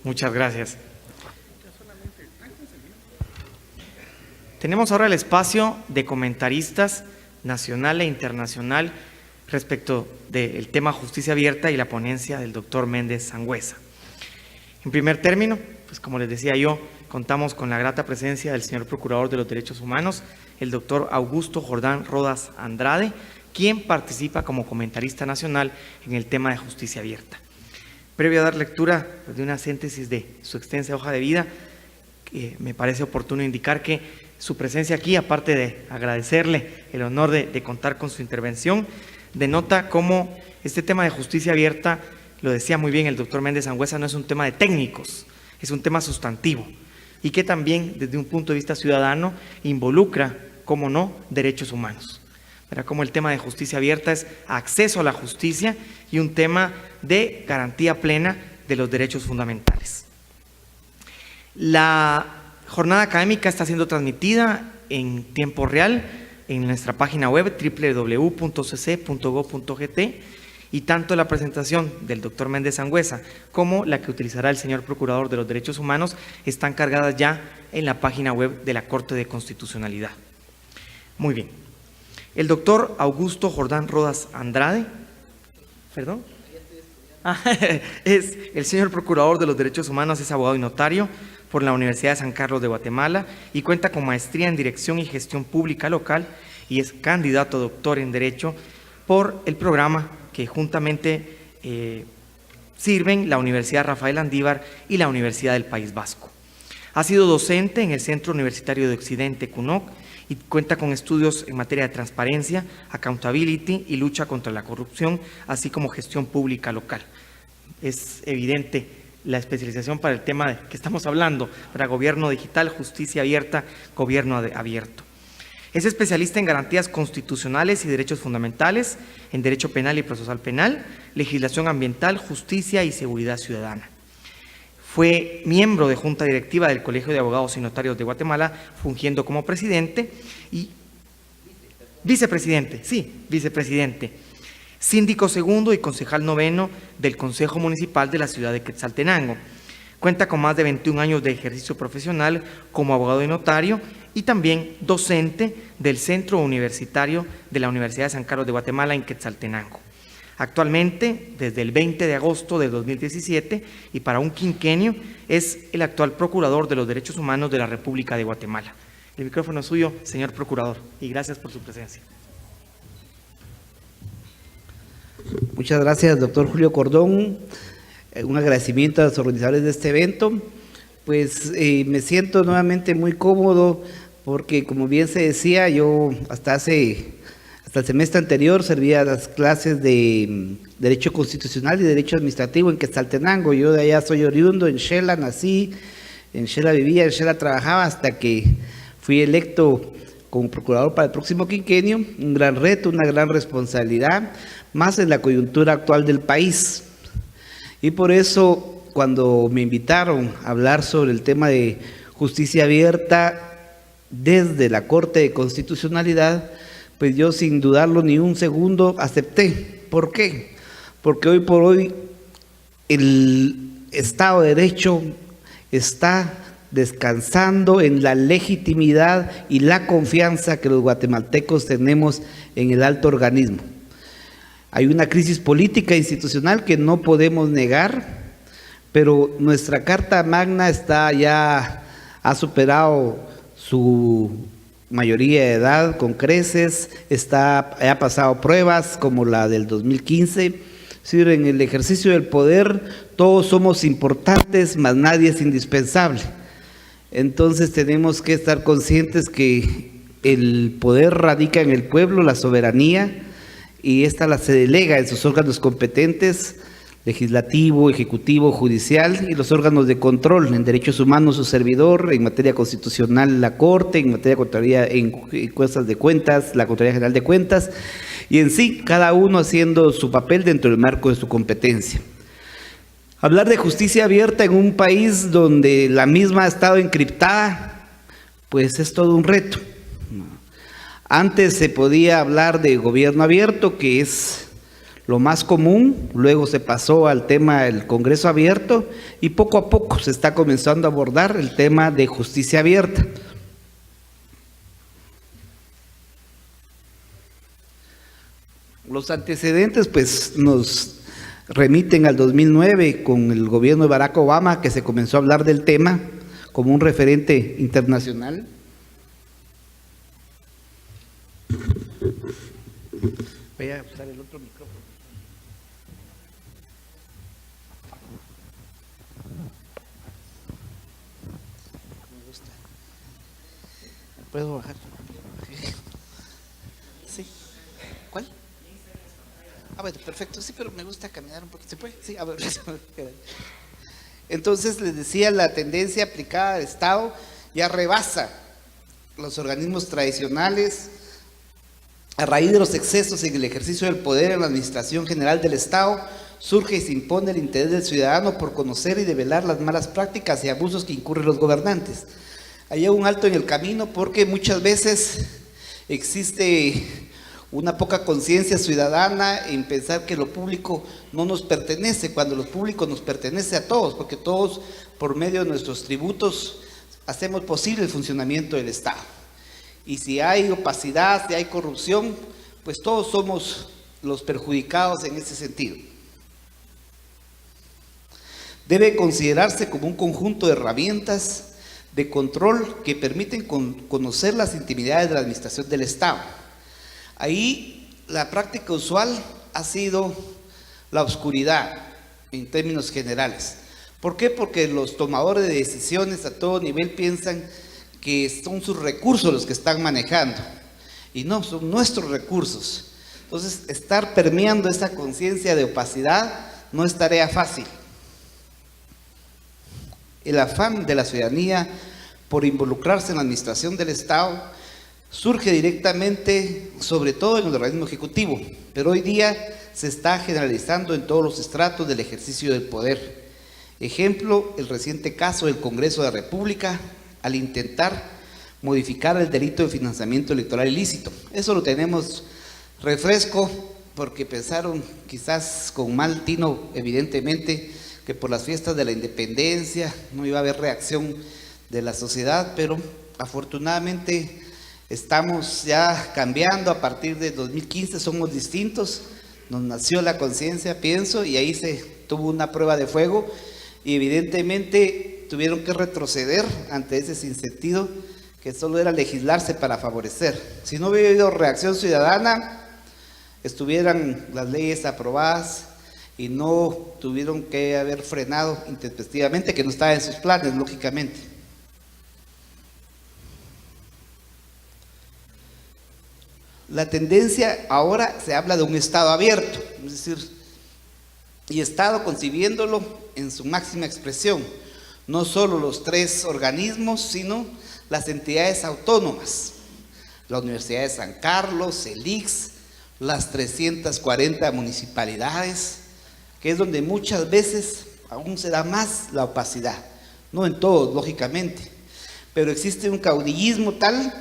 Muchas gracias. Tenemos ahora el espacio de comentaristas nacional e internacional respecto del tema justicia abierta y la ponencia del doctor Méndez Sangüesa. En primer término, pues como les decía yo, contamos con la grata presencia del señor Procurador de los Derechos Humanos, el doctor Augusto Jordán Rodas Andrade, quien participa como comentarista nacional en el tema de justicia abierta. Previo a dar lectura de una síntesis de su extensa hoja de vida, me parece oportuno indicar que su presencia aquí, aparte de agradecerle el honor de contar con su intervención, denota cómo este tema de justicia abierta, lo decía muy bien el doctor Méndez Sangüesa, no es un tema de técnicos, es un tema sustantivo y que también desde un punto de vista ciudadano involucra, cómo no, derechos humanos. Verá cómo el tema de justicia abierta es acceso a la justicia y un tema de garantía plena de los derechos fundamentales. La jornada académica está siendo transmitida en tiempo real en nuestra página web www.cc.gov.gt y tanto la presentación del doctor Méndez Sangüesa como la que utilizará el señor Procurador de los Derechos Humanos están cargadas ya en la página web de la Corte de Constitucionalidad. Muy bien. El doctor Augusto Jordán Rodas Andrade, es el señor Procurador de los Derechos Humanos, es abogado y notario por la Universidad de San Carlos de Guatemala y cuenta con maestría en Dirección y Gestión Pública Local y es candidato a doctor en Derecho por el programa que juntamente sirven la Universidad Rafael Andívar y la Universidad del País Vasco. Ha sido docente en el Centro Universitario de Occidente, CUNOC, y cuenta con estudios en materia de transparencia, accountability y lucha contra la corrupción, así como gestión pública local. Es evidente la especialización para el tema de que estamos hablando, para gobierno digital, justicia abierta, gobierno abierto. Es especialista en garantías constitucionales y derechos fundamentales, en derecho penal y procesal penal, legislación ambiental, justicia y seguridad ciudadana. Fue miembro de Junta Directiva del Colegio de Abogados y Notarios de Guatemala, fungiendo como presidente y vicepresidente, síndico segundo y concejal noveno del Consejo Municipal de la ciudad de Quetzaltenango. Cuenta con más de 21 años de ejercicio profesional como abogado y notario y también docente del Centro Universitario de la Universidad de San Carlos de Guatemala en Quetzaltenango. Actualmente, desde el 20 de agosto de 2017 y para un quinquenio, es el actual Procurador de los Derechos Humanos de la República de Guatemala. El micrófono es suyo, señor Procurador, y gracias por su presencia. Muchas gracias, doctor Julio Cordón. Un agradecimiento a los organizadores de este evento. Pues me siento nuevamente muy cómodo porque, como bien se decía, yo hasta el semestre anterior servía las clases de Derecho Constitucional y Derecho Administrativo en Quetzaltenango. Yo de allá soy oriundo, en Xela nací, en Xela vivía, en Xela trabajaba hasta que fui electo como procurador para el próximo quinquenio. Un gran reto, una gran responsabilidad, más en la coyuntura actual del país. Y por eso, cuando me invitaron a hablar sobre el tema de justicia abierta desde la Corte de Constitucionalidad, pues yo sin dudarlo ni un segundo acepté. ¿Por qué? Porque hoy por hoy el Estado de Derecho está descansando en la legitimidad y la confianza que los guatemaltecos tenemos en el alto organismo. Hay una crisis política e institucional que no podemos negar, pero nuestra Carta Magna ha superado su mayoría de edad con creces, ha pasado pruebas como la del 2015. Es decir, en el ejercicio del poder todos somos importantes, mas nadie es indispensable. Entonces tenemos que estar conscientes que el poder radica en el pueblo, la soberanía, y esta se delega en sus órganos competentes, legislativo, ejecutivo, judicial, y los órganos de control. En derechos humanos su servidor, en materia constitucional la Corte, en materia de Contraloría, en encuestas de cuentas, la Contraloría General de Cuentas, y en sí, cada uno haciendo su papel dentro del marco de su competencia. Hablar de justicia abierta en un país donde la misma ha estado encriptada, pues es todo un reto. Antes se podía hablar de gobierno abierto, que es lo más común, luego se pasó al tema del Congreso abierto y poco a poco se está comenzando a abordar el tema de justicia abierta. Los antecedentes pues nos remiten al 2009 con el gobierno de Barack Obama, que se comenzó a hablar del tema como un referente internacional. Voy a usar el otro micrófono. Me gusta. ¿Puedo bajar? Sí. ¿Cuál? Ah, bueno, perfecto. Sí, pero me gusta caminar un poquito. ¿Se puede? Sí, a ver. Entonces, les decía, la tendencia aplicada al Estado ya rebasa los organismos tradicionales. A raíz de los excesos en el ejercicio del poder en la administración general del Estado, surge y se impone el interés del ciudadano por conocer y develar las malas prácticas y abusos que incurren los gobernantes. Hay un alto en el camino porque muchas veces existe una poca conciencia ciudadana en pensar que lo público no nos pertenece, cuando lo público nos pertenece a todos, porque todos por medio de nuestros tributos hacemos posible el funcionamiento del Estado. Y si hay opacidad, si hay corrupción, pues todos somos los perjudicados en ese sentido. Debe considerarse como un conjunto de herramientas de control que permiten conocer las intimidades de la administración del Estado. Ahí la práctica usual ha sido la oscuridad en términos generales. ¿Por qué? Porque los tomadores de decisiones a todo nivel piensan que son sus recursos los que están manejando, y no, son nuestros recursos. Entonces, estar permeando esa conciencia de opacidad no es tarea fácil. El afán de la ciudadanía por involucrarse en la administración del Estado surge directamente, sobre todo en el organismo ejecutivo, pero hoy día se está generalizando en todos los estratos del ejercicio del poder. Ejemplo, el reciente caso del Congreso de la República, al intentar modificar el delito de financiamiento electoral ilícito. Eso lo tenemos refresco porque pensaron, quizás con mal tino evidentemente, que por las fiestas de la independencia no iba a haber reacción de la sociedad, pero afortunadamente estamos ya cambiando. A partir de 2015 somos distintos, nos nació la conciencia, pienso, y ahí se tuvo una prueba de fuego y evidentemente tuvieron que retroceder ante ese sinsentido que solo era legislarse para favorecer. Si no hubiera habido reacción ciudadana, estuvieran las leyes aprobadas y no tuvieron que haber frenado intempestivamente, que no estaba en sus planes, lógicamente. La tendencia ahora se habla de un Estado abierto, es decir, y Estado concibiéndolo en su máxima expresión, no solo los 3 organismos, sino las entidades autónomas, la Universidad de San Carlos, el ICS, las 340 municipalidades, que es donde muchas veces aún se da más la opacidad, no en todos, lógicamente, pero existe un caudillismo tal,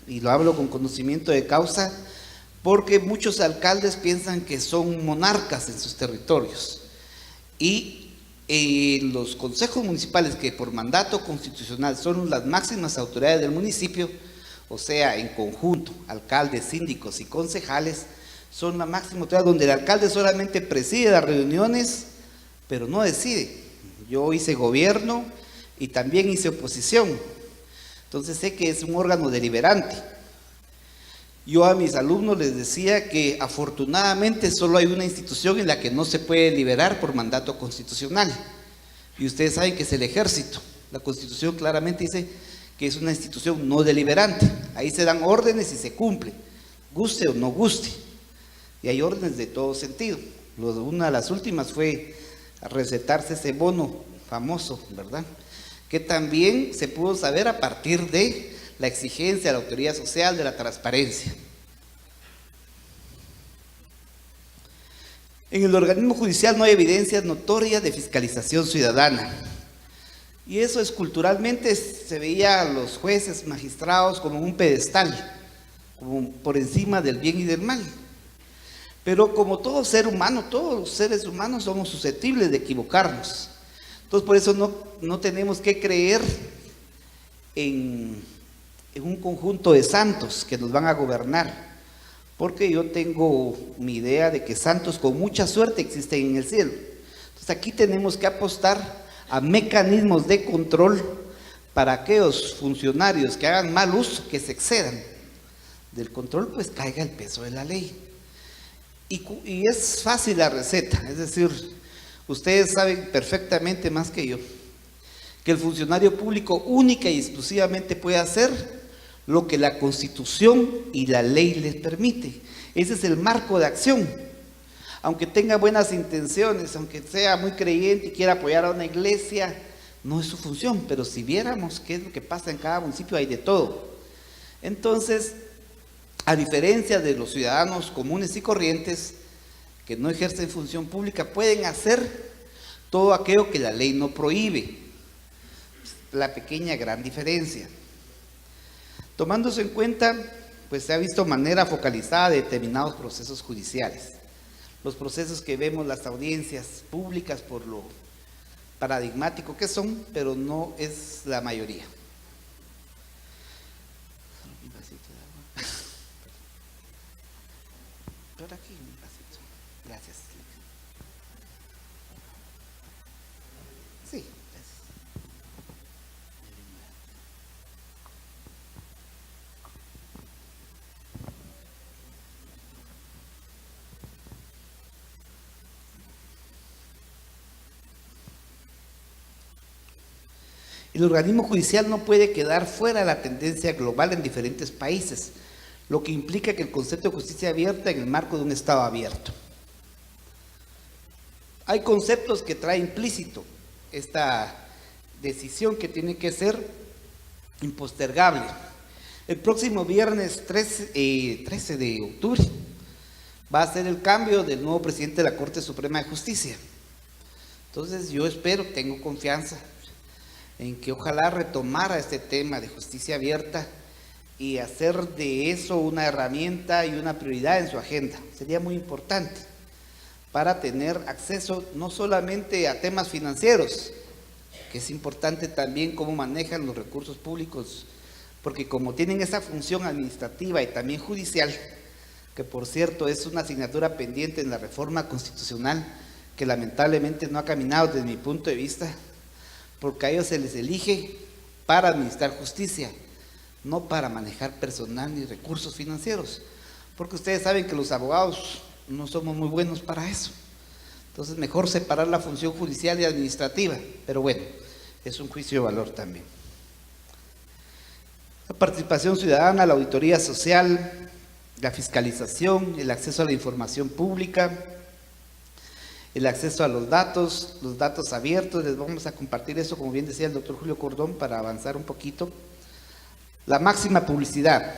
y lo hablo con conocimiento de causa, porque muchos alcaldes piensan que son monarcas en sus territorios, y los consejos municipales, que por mandato constitucional son las máximas autoridades del municipio, o sea, en conjunto, alcaldes, síndicos y concejales, son la máxima autoridad, donde el alcalde solamente preside las reuniones, pero no decide. Yo hice gobierno y también hice oposición, entonces sé que es un órgano deliberante. Yo a mis alumnos les decía que afortunadamente solo hay una institución en la que no se puede liberar por mandato constitucional, y ustedes saben que es el Ejército. La Constitución claramente dice que es una institución no deliberante, ahí se dan órdenes y se cumplen, guste o no guste, y hay órdenes de todo sentido. Una de las últimas fue recetarse ese bono famoso, ¿verdad?, que también se pudo saber a partir de la exigencia de la autoridad social, de la transparencia. En el organismo judicial no hay evidencias notorias de fiscalización ciudadana, y eso es culturalmente, se veía a los jueces, magistrados como un pedestal, como por encima del bien y del mal. Pero como todo ser humano, todos los seres humanos somos susceptibles de equivocarnos. Entonces por eso no tenemos que creer en un conjunto de santos que nos van a gobernar, porque yo tengo mi idea de que santos con mucha suerte existen en el cielo. Entonces aquí tenemos que apostar a mecanismos de control para aquellos funcionarios que hagan mal uso, que se excedan del control, pues caiga el peso de la ley. Y es fácil la receta, es decir, ustedes saben perfectamente más que yo que el funcionario público única y exclusivamente puede hacer lo que la Constitución y la ley les permite. Ese es el marco de acción. Aunque tenga buenas intenciones, aunque sea muy creyente y quiera apoyar a una iglesia, no es su función. Pero si viéramos qué es lo que pasa en cada municipio, hay de todo. Entonces, a diferencia de los ciudadanos comunes y corrientes que no ejercen función pública, pueden hacer todo aquello que la ley no prohíbe. La pequeña gran diferencia. Tomándose en cuenta, pues se ha visto manera focalizada de determinados procesos judiciales. Los procesos que vemos, las audiencias públicas, por lo paradigmático que son, pero no es la mayoría. Un vasito de agua. Por aquí un vasito. Gracias. Sí, gracias. El organismo judicial no puede quedar fuera de la tendencia global en diferentes países, lo que implica que el concepto de justicia abierta en el marco de un Estado abierto. Hay conceptos que trae implícito esta decisión que tiene que ser impostergable. El próximo viernes 13 de octubre va a ser el cambio del nuevo presidente de la Corte Suprema de Justicia. Entonces yo espero, tengo confianza en que ojalá retomara este tema de justicia abierta y hacer de eso una herramienta y una prioridad en su agenda. Sería muy importante para tener acceso no solamente a temas financieros, que es importante también cómo manejan los recursos públicos, porque como tienen esa función administrativa y también judicial, que por cierto es una asignatura pendiente en la reforma constitucional, que lamentablemente no ha caminado desde mi punto de vista, porque a ellos se les elige para administrar justicia, no para manejar personal ni recursos financieros, porque ustedes saben que los abogados no somos muy buenos para eso. Entonces mejor separar la función judicial y administrativa, pero bueno, es un juicio de valor también. La participación ciudadana, la auditoría social, la fiscalización, el acceso a la información pública, el acceso a los datos abiertos. Les vamos a compartir eso, como bien decía el doctor Julio Cordón, para avanzar un poquito. La máxima publicidad.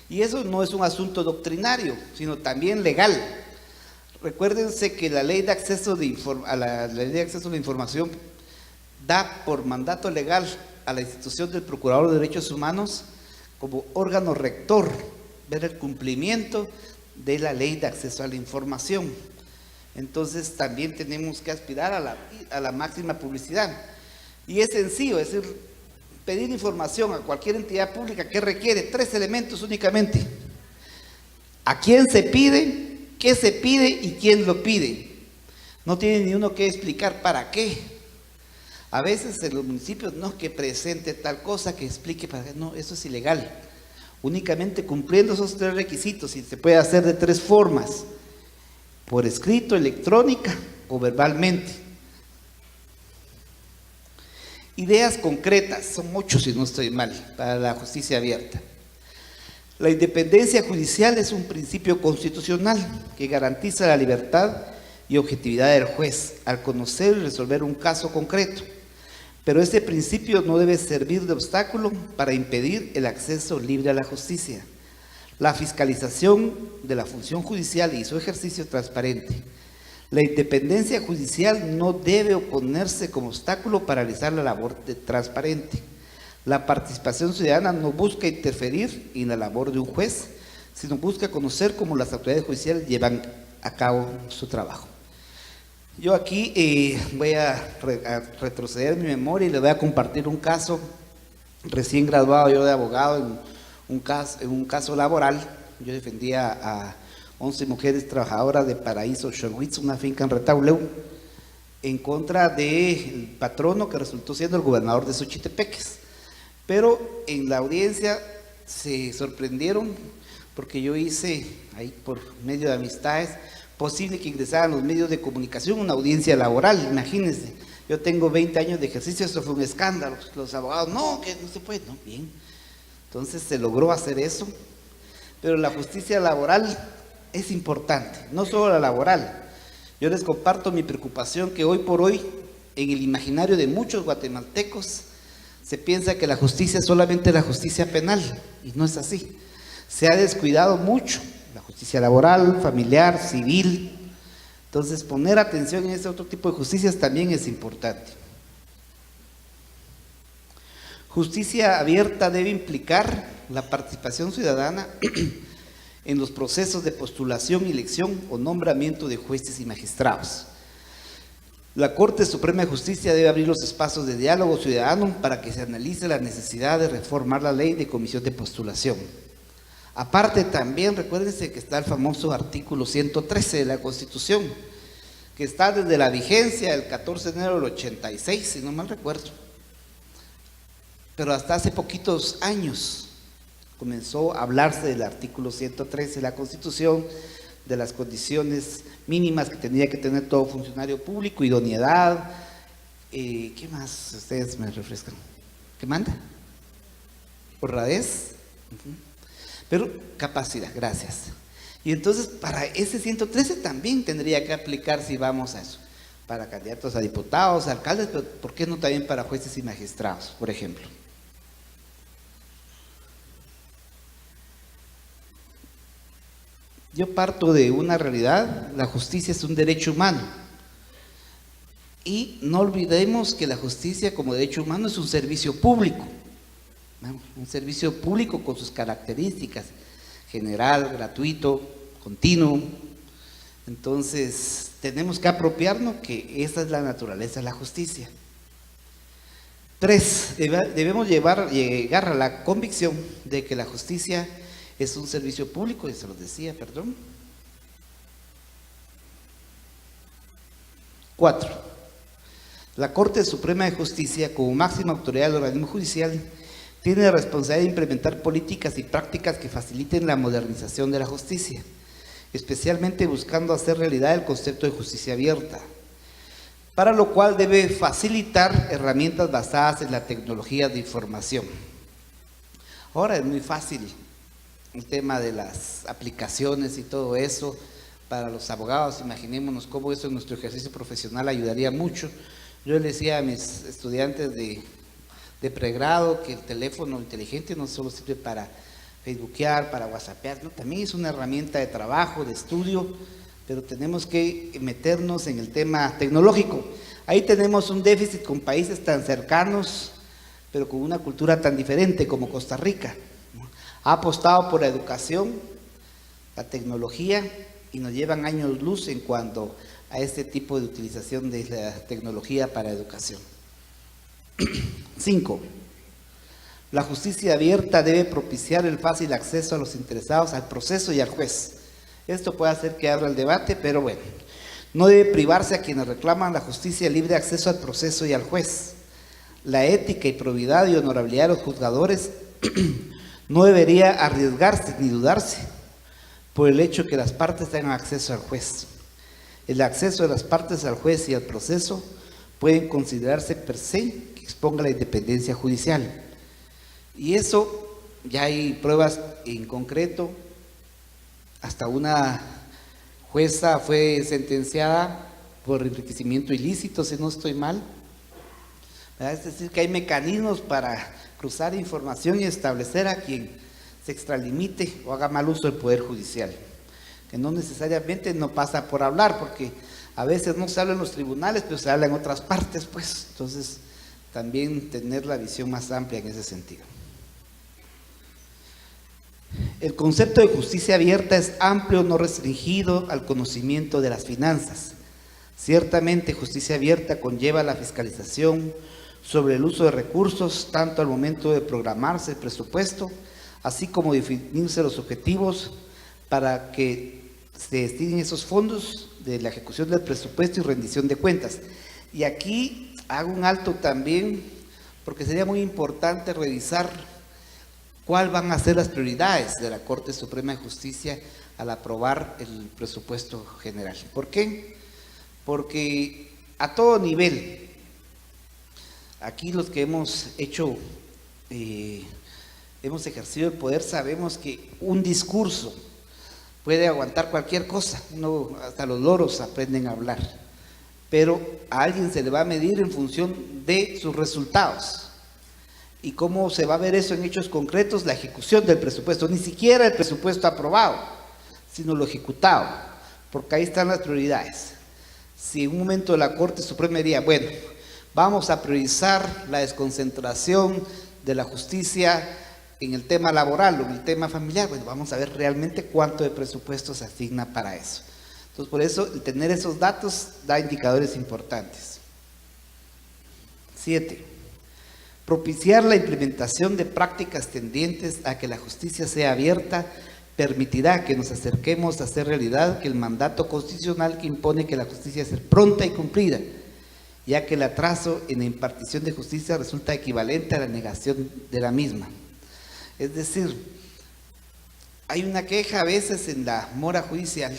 Y eso no es un asunto doctrinario, sino también legal. Recuérdense que la ley de acceso a la información da por mandato legal a la institución del Procurador de Derechos Humanos como órgano rector ver el cumplimiento de la ley de acceso a la información. Entonces también tenemos que aspirar a la máxima publicidad. Y es sencillo, es decir, pedir información a cualquier entidad pública que requiere 3 elementos únicamente: a quién se pide, qué se pide y quién lo pide. No tiene ni uno que explicar para qué. A veces en los municipios no, que presente tal cosa, que explique para qué. No, eso es ilegal. Únicamente cumpliendo esos 3 requisitos, y se puede hacer de 3 formas: por escrito, electrónica o verbalmente. Ideas concretas, son 8 si no estoy mal, para la justicia abierta. La independencia judicial es un principio constitucional que garantiza la libertad y objetividad del juez al conocer y resolver un caso concreto. Pero este principio no debe servir de obstáculo para impedir el acceso libre a la justicia, la fiscalización de la función judicial y su ejercicio transparente. La independencia judicial no debe oponerse como obstáculo para realizar la labor transparente. La participación ciudadana no busca interferir en la labor de un juez, sino busca conocer cómo las autoridades judiciales llevan a cabo su trabajo. Yo aquí voy a retroceder mi memoria y les voy a compartir un caso, recién graduado yo de abogado, en un caso laboral. Yo defendía a 11 mujeres trabajadoras de Paraíso Xorwitz, una finca en Retauleu, en contra del patrono que resultó siendo el gobernador de Xochitepeques. Pero en la audiencia se sorprendieron porque yo hice, ahí por medio de amistades, posible que ingresaran los medios de comunicación una audiencia laboral. Imagínense, yo tengo 20 años de ejercicio, esto fue un escándalo. Los abogados, no, que no se puede, no, bien. Entonces se logró hacer eso, pero la justicia laboral es importante, no solo la laboral. Yo les comparto mi preocupación que hoy por hoy, en el imaginario de muchos guatemaltecos, se piensa que la justicia es solamente la justicia penal, y no es así. Se ha descuidado mucho la justicia laboral, familiar, civil. Entonces, poner atención en este otro tipo de justicias también es importante. Justicia abierta debe implicar la participación ciudadana en los procesos de postulación, elección o nombramiento de jueces y magistrados. La Corte Suprema de Justicia debe abrir los espacios de diálogo ciudadano para que se analice la necesidad de reformar la ley de comisión de postulación. Aparte también, recuérdense que está el famoso artículo 113 de la Constitución, que está desde la vigencia del 14 de enero del 86, si no mal recuerdo. Pero hasta hace poquitos años comenzó a hablarse del artículo 113 de la Constitución, de las condiciones mínimas que tendría que tener todo funcionario público, idoneidad, ¿qué más? Ustedes me refrescan. ¿Qué manda? Honradez. Pero capacidad, gracias. Y entonces para ese 113 también tendría que aplicar, si vamos a eso, para candidatos a diputados, alcaldes, pero ¿por qué no también para jueces y magistrados, por ejemplo? Yo parto de una realidad: la justicia es un derecho humano. Y no olvidemos que la justicia como derecho humano es un servicio público. Un servicio público con sus características: general, gratuito, continuo. Entonces, tenemos que apropiarnos que esa es la naturaleza de la justicia. 3, debemos llegar a la convicción de que la justicia es un servicio público, y se los decía, perdón. 4, la Corte Suprema de Justicia, como máxima autoridad del organismo judicial, tiene la responsabilidad de implementar políticas y prácticas que faciliten la modernización de la justicia, especialmente buscando hacer realidad el concepto de justicia abierta, para lo cual debe facilitar herramientas basadas en la tecnología de información. Ahora es muy fácil el tema de las aplicaciones y todo eso para los abogados. Imaginémonos cómo eso en nuestro ejercicio profesional ayudaría mucho. Yo le decía a mis estudiantes de pregrado que el teléfono inteligente no solo sirve para facebookear, para whatsappear, ¿no? También es una herramienta de trabajo, de estudio, pero tenemos que meternos en el tema tecnológico. Ahí tenemos un déficit con países tan cercanos, pero con una cultura tan diferente como Costa Rica. Ha apostado por la educación, la tecnología, y nos llevan años luz en cuanto a este tipo de utilización de la tecnología para educación. 5. La justicia abierta debe propiciar el fácil acceso a los interesados al proceso y al juez. Esto puede hacer que abra el debate, pero bueno, no debe privarse a quienes reclaman la justicia el libre acceso al proceso y al juez. La ética y probidad y honorabilidad de los juzgadores no debería arriesgarse ni dudarse por el hecho que las partes tengan acceso al juez. El acceso de las partes al juez y al proceso pueden considerarse per se que exponga la independencia judicial. Y eso ya hay pruebas en concreto. Hasta una jueza fue sentenciada por enriquecimiento ilícito, si no estoy mal. Es decir, que hay mecanismos para cruzar información y establecer a quien se extralimite o haga mal uso del Poder Judicial, que no necesariamente no pasa por hablar, porque a veces no se habla en los tribunales, pero se habla en otras partes, pues. Entonces, también tener la visión más amplia en ese sentido. El concepto de justicia abierta es amplio, no restringido al conocimiento de las finanzas. Ciertamente, justicia abierta conlleva la fiscalización sobre el uso de recursos, tanto al momento de programarse el presupuesto, así como definirse los objetivos para que se destinen esos fondos de la ejecución del presupuesto y rendición de cuentas. Y aquí hago un alto también, porque sería muy importante revisar cuáles van a ser las prioridades de la Corte Suprema de Justicia al aprobar el presupuesto general. ¿Por qué? Porque a todo nivel, aquí los que hemos hecho, hemos ejercido el poder, sabemos que un discurso puede aguantar cualquier cosa, hasta los loros aprenden a hablar, pero a alguien se le va a medir en función de sus resultados. ¿Y cómo se va a ver eso en hechos concretos? La ejecución del presupuesto, ni siquiera el presupuesto aprobado, sino lo ejecutado, porque ahí están las prioridades. Si en un momento la Corte Suprema diría, bueno, vamos a priorizar la desconcentración de la justicia en el tema laboral o en el tema familiar, bueno, vamos a ver realmente cuánto de presupuesto se asigna para eso. Entonces, por eso, el tener esos datos da indicadores importantes. 7. Propiciar la implementación de prácticas tendientes a que la justicia sea abierta permitirá que nos acerquemos a hacer realidad que el mandato constitucional que impone que la justicia sea pronta y cumplida, ya que el atraso en la impartición de justicia resulta equivalente a la negación de la misma. Es decir, hay una queja a veces en la mora judicial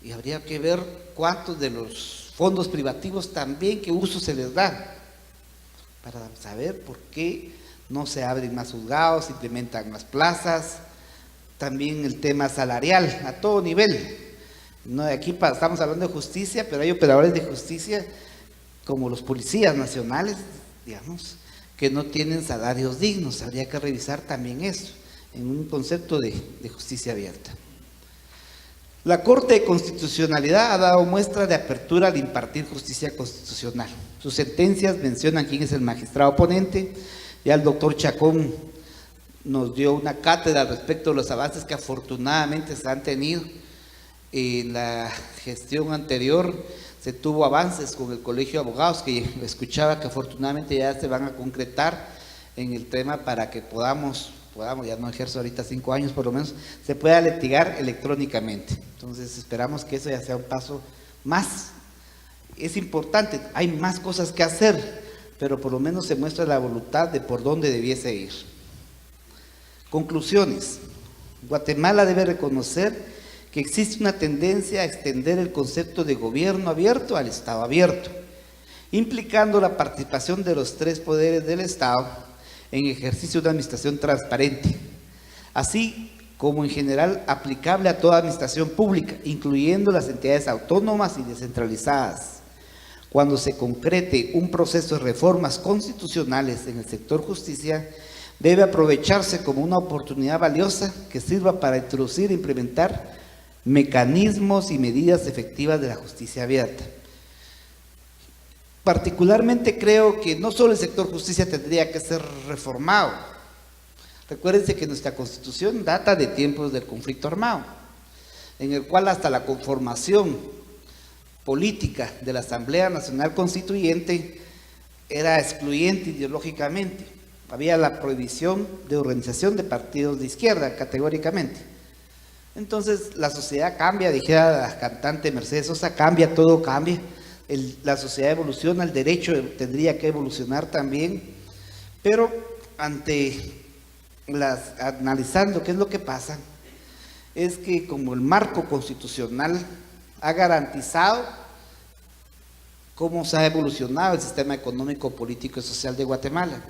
y habría que ver cuántos de los fondos privativos también, qué uso se les da, para saber por qué no se abren más juzgados, se implementan más plazas. También el tema salarial a todo nivel. No, aquí estamos hablando de justicia, pero hay operadores de justicia como los policías nacionales, digamos, que no tienen salarios dignos. Habría que revisar también eso en un concepto de justicia abierta. La Corte de Constitucionalidad ha dado muestra de apertura al impartir justicia constitucional. Sus sentencias mencionan quién es el magistrado ponente. Ya el doctor Chacón nos dio una cátedra respecto a los avances que afortunadamente se han tenido. En la gestión anterior se tuvo avances con el Colegio de Abogados, que escuchaba que afortunadamente ya se van a concretar en el tema para que podamos, ya no ejerzo ahorita 5 años por lo menos, se pueda litigar electrónicamente. Entonces esperamos que eso ya sea un paso más. Es importante, hay más cosas que hacer, pero por lo menos se muestra la voluntad de por dónde debiese ir. Conclusiones. Guatemala debe reconocer que existe una tendencia a extender el concepto de gobierno abierto al Estado abierto, implicando la participación de los 3 poderes del Estado en ejercicio de una administración transparente, así como en general aplicable a toda administración pública, incluyendo las entidades autónomas y descentralizadas. Cuando se concrete un proceso de reformas constitucionales en el sector justicia, debe aprovecharse como una oportunidad valiosa que sirva para introducir e implementar mecanismos y medidas efectivas de la justicia abierta. Particularmente creo que no solo el sector justicia tendría que ser reformado. Recuérdense que nuestra Constitución data de tiempos del conflicto armado, en el cual hasta la conformación política de la Asamblea Nacional Constituyente era excluyente ideológicamente. Había la prohibición de organización de partidos de izquierda, categóricamente. Entonces la sociedad cambia, dijera la cantante Mercedes Sosa, cambia, todo cambia. La sociedad evoluciona, el derecho tendría que evolucionar también, pero analizando qué es lo que pasa, es que como el marco constitucional ha garantizado cómo se ha evolucionado el sistema económico, político y social de Guatemala,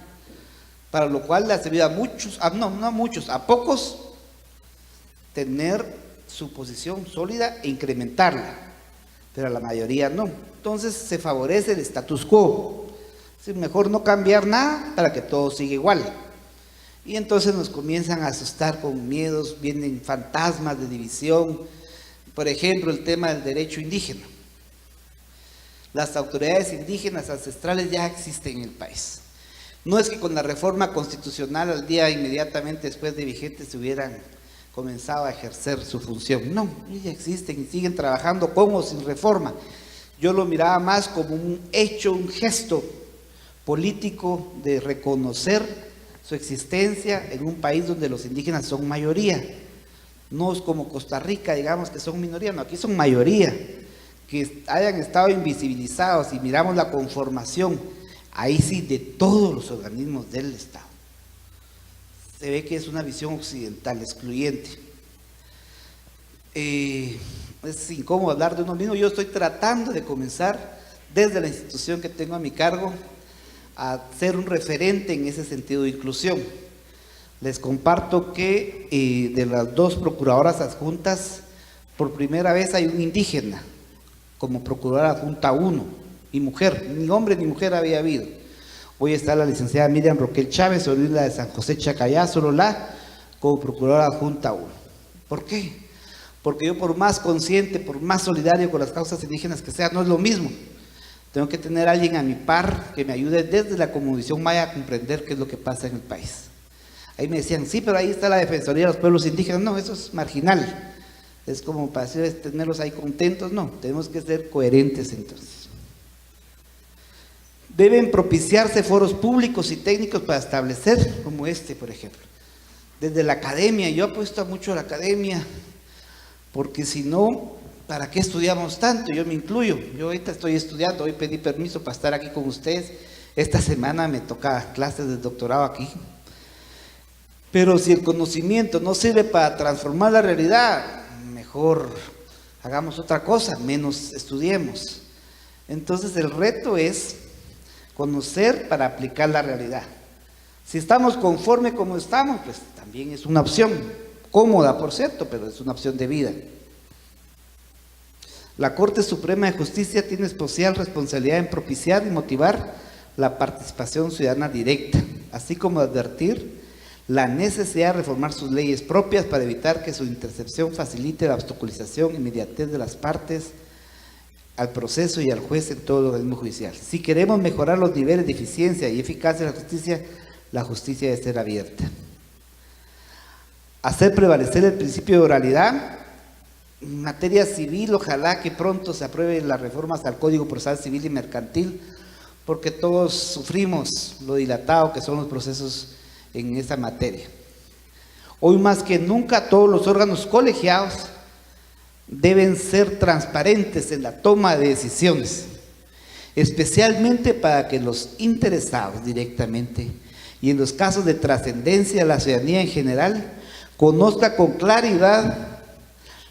para lo cual le ha servido a muchos, a pocos, tener su posición sólida e incrementarla, pero a la mayoría no. Entonces se favorece el status quo, es mejor no cambiar nada para que todo siga igual. Y entonces nos comienzan a asustar con miedos, vienen fantasmas de división. Por ejemplo, el tema del derecho indígena. Las autoridades indígenas ancestrales ya existen en el país. No es que con la reforma constitucional al día inmediatamente después de vigente se hubieran comenzado a ejercer su función. No, ya existen y siguen trabajando con o sin reforma. Yo lo miraba más como un hecho, un gesto político de reconocer su existencia en un país donde los indígenas son mayoría. No es como Costa Rica, digamos, que son minoría, no, aquí son mayoría, que hayan estado invisibilizados. Y miramos la conformación, ahí sí, de todos los organismos del Estado. Se ve que es una visión occidental, excluyente. Es incómodo hablar de uno mismo. Yo estoy tratando de comenzar desde la institución que tengo a mi cargo a ser un referente en ese sentido de inclusión. Les comparto que de las 2 procuradoras adjuntas, por primera vez hay un indígena como procuradora adjunta 1, y mujer, ni hombre ni mujer había habido. Hoy está la licenciada Miriam Roquel Chávez, oriunda de San José Chacayá, Sololá, como procuradora adjunta 1. ¿Por qué? Porque yo, por más consciente, por más solidario con las causas indígenas que sea, no es lo mismo. Tengo que tener a alguien a mi par que me ayude desde la cosmovisión maya a comprender qué es lo que pasa en el país. Ahí me decían, sí, pero ahí está la Defensoría de los Pueblos Indígenas. No, eso es marginal. Es como para tenerlos ahí contentos. No, tenemos que ser coherentes entonces. Deben propiciarse foros públicos y técnicos para establecer, como este, por ejemplo. Desde la academia, yo apuesto mucho a la academia, porque si no, ¿para qué estudiamos tanto? Yo me incluyo. Yo ahorita estoy estudiando, hoy pedí permiso para estar aquí con ustedes. Esta semana me toca clases de doctorado aquí. Pero si el conocimiento no sirve para transformar la realidad, mejor hagamos otra cosa, menos estudiemos. Entonces el reto es conocer para aplicar la realidad. Si estamos conforme como estamos, pues también es una opción, cómoda por cierto, pero es una opción de vida. La Corte Suprema de Justicia tiene especial responsabilidad en propiciar y motivar la participación ciudadana directa, así como advertir la necesidad de reformar sus leyes propias para evitar que su intercepción facilite la obstaculización e inmediatez de las partes al proceso y al juez en todo el organismo judicial. Si queremos mejorar los niveles de eficiencia y eficacia de la justicia debe ser abierta. Hacer prevalecer el principio de oralidad. En materia civil, ojalá que pronto se aprueben las reformas al Código Procesal Civil y Mercantil, porque todos sufrimos lo dilatado que son los procesos en esa materia. Hoy más que nunca todos los órganos colegiados deben ser transparentes en la toma de decisiones, especialmente para que los interesados directamente y en los casos de trascendencia de la ciudadanía en general conozca con claridad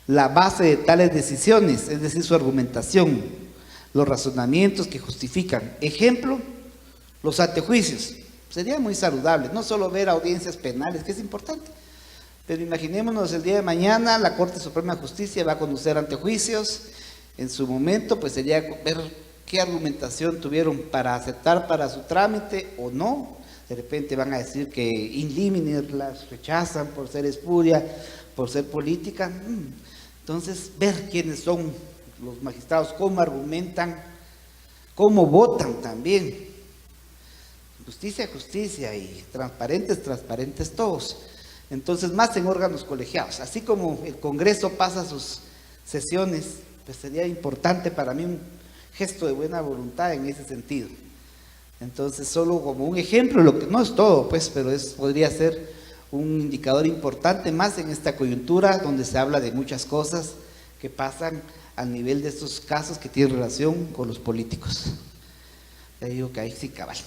la base de tales decisiones, es decir, su argumentación, los razonamientos que justifican. Ejemplo, los antejuicios. Sería muy saludable, no solo ver audiencias penales, que es importante, pero imaginémonos el día de mañana la Corte Suprema de Justicia va a conocer antejuicios. En su momento pues sería ver qué argumentación tuvieron para aceptar para su trámite o no. De repente van a decir que in limine las rechazan por ser espuria, por ser política. Entonces ver quiénes son los magistrados, cómo argumentan, cómo votan también. Justicia, justicia, y transparentes todos. Entonces, más en órganos colegiados. Así como el Congreso pasa sus sesiones, pues sería importante para mí un gesto de buena voluntad en ese sentido. Entonces, solo como un ejemplo, lo que no es todo, pues, pero podría ser un indicador importante más en esta coyuntura donde se habla de muchas cosas que pasan al nivel de estos casos que tienen relación con los políticos. Ya digo que ahí sí cabal.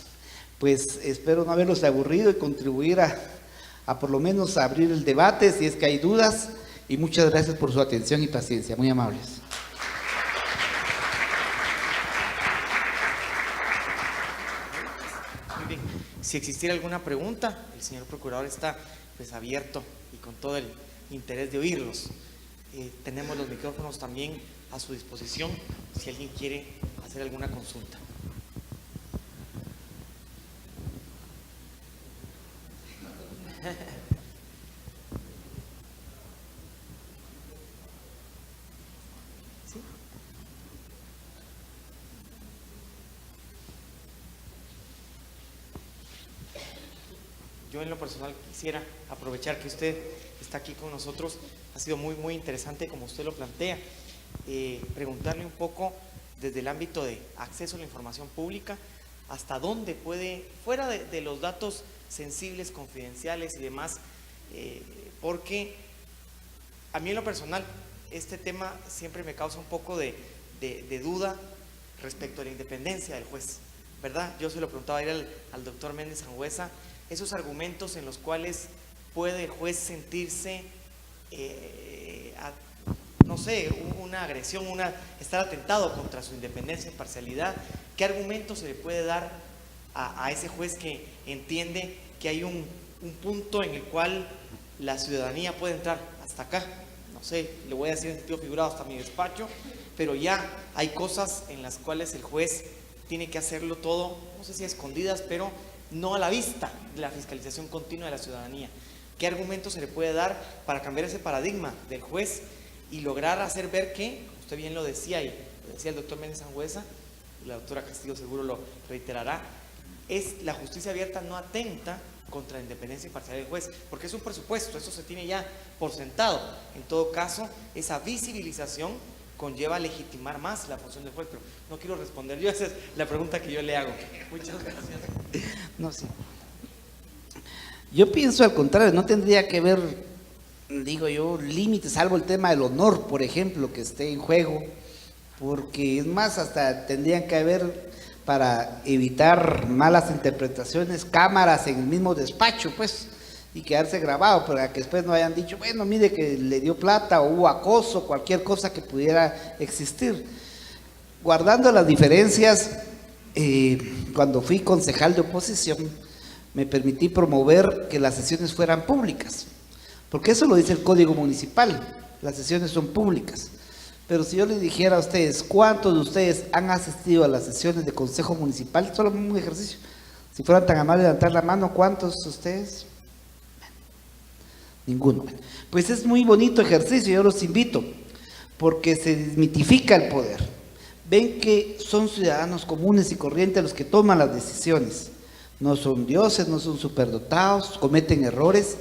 Pues espero no haberlos aburrido y contribuir a por lo menos abrir el debate si es que hay dudas, y muchas gracias por su atención y paciencia, muy amables. Muy bien. Si existiera alguna pregunta, el señor procurador está pues abierto y con todo el interés de oírlos. Tenemos los micrófonos también a su disposición si alguien quiere hacer alguna consulta. ¿Sí? yo en lo personal quisiera aprovechar que usted está aquí con nosotros. Ha sido muy, muy interesante como usted lo plantea. Preguntarle un poco desde el ámbito de acceso a la información pública, hasta dónde puede, fuera de los datos sensibles, confidenciales y demás, porque a mí en lo personal este tema siempre me causa un poco de duda respecto a la independencia del juez, ¿verdad? Yo se lo preguntaba ayer al doctor Méndez Sangüesa, esos argumentos en los cuales puede el juez sentirse, no sé, una agresión, estar atentado contra su independencia, imparcialidad. ¿Qué argumento se le puede dar a ese juez que entiende que hay un punto en el cual la ciudadanía puede entrar hasta acá? No sé, le voy a decir en sentido figurado, hasta mi despacho, pero ya hay cosas en las cuales el juez tiene que hacerlo todo, no sé si a escondidas, pero no a la vista de la fiscalización continua de la ciudadanía. ¿Qué argumento se le puede dar para cambiar ese paradigma del juez y lograr hacer ver que, usted bien lo decía, y lo decía el doctor Méndez Sangüesa, y la doctora Castillo seguro lo reiterará, es la justicia abierta no atenta contra la independencia y imparcialidad del juez, porque es un presupuesto, eso se tiene ya por sentado. En todo caso, esa visibilización conlleva a legitimar más la función del juez, pero no quiero responder yo, esa es la pregunta que yo le hago. Muchas gracias. No, sí. Yo pienso al contrario, no tendría que ver, digo yo, límites, salvo el tema del honor, por ejemplo, que esté en juego, porque es más, hasta tendrían que haber, para evitar malas interpretaciones, cámaras en el mismo despacho, pues, y quedarse grabado, para que después no hayan dicho, bueno, mire que le dio plata o hubo acoso, cualquier cosa que pudiera existir. Guardando las diferencias, cuando fui concejal de oposición, me permití promover que las sesiones fueran públicas, porque eso lo dice el Código Municipal, las sesiones son públicas. Pero si yo les dijera a ustedes, ¿cuántos de ustedes han asistido a las sesiones de Consejo Municipal? Solo un ejercicio. Si fueran tan amables de levantar la mano, ¿cuántos de ustedes? Ninguno. Pues es muy bonito ejercicio, yo los invito, porque se desmitifica el poder. Ven que son ciudadanos comunes y corrientes los que toman las decisiones. No son dioses, no son superdotados, cometen errores.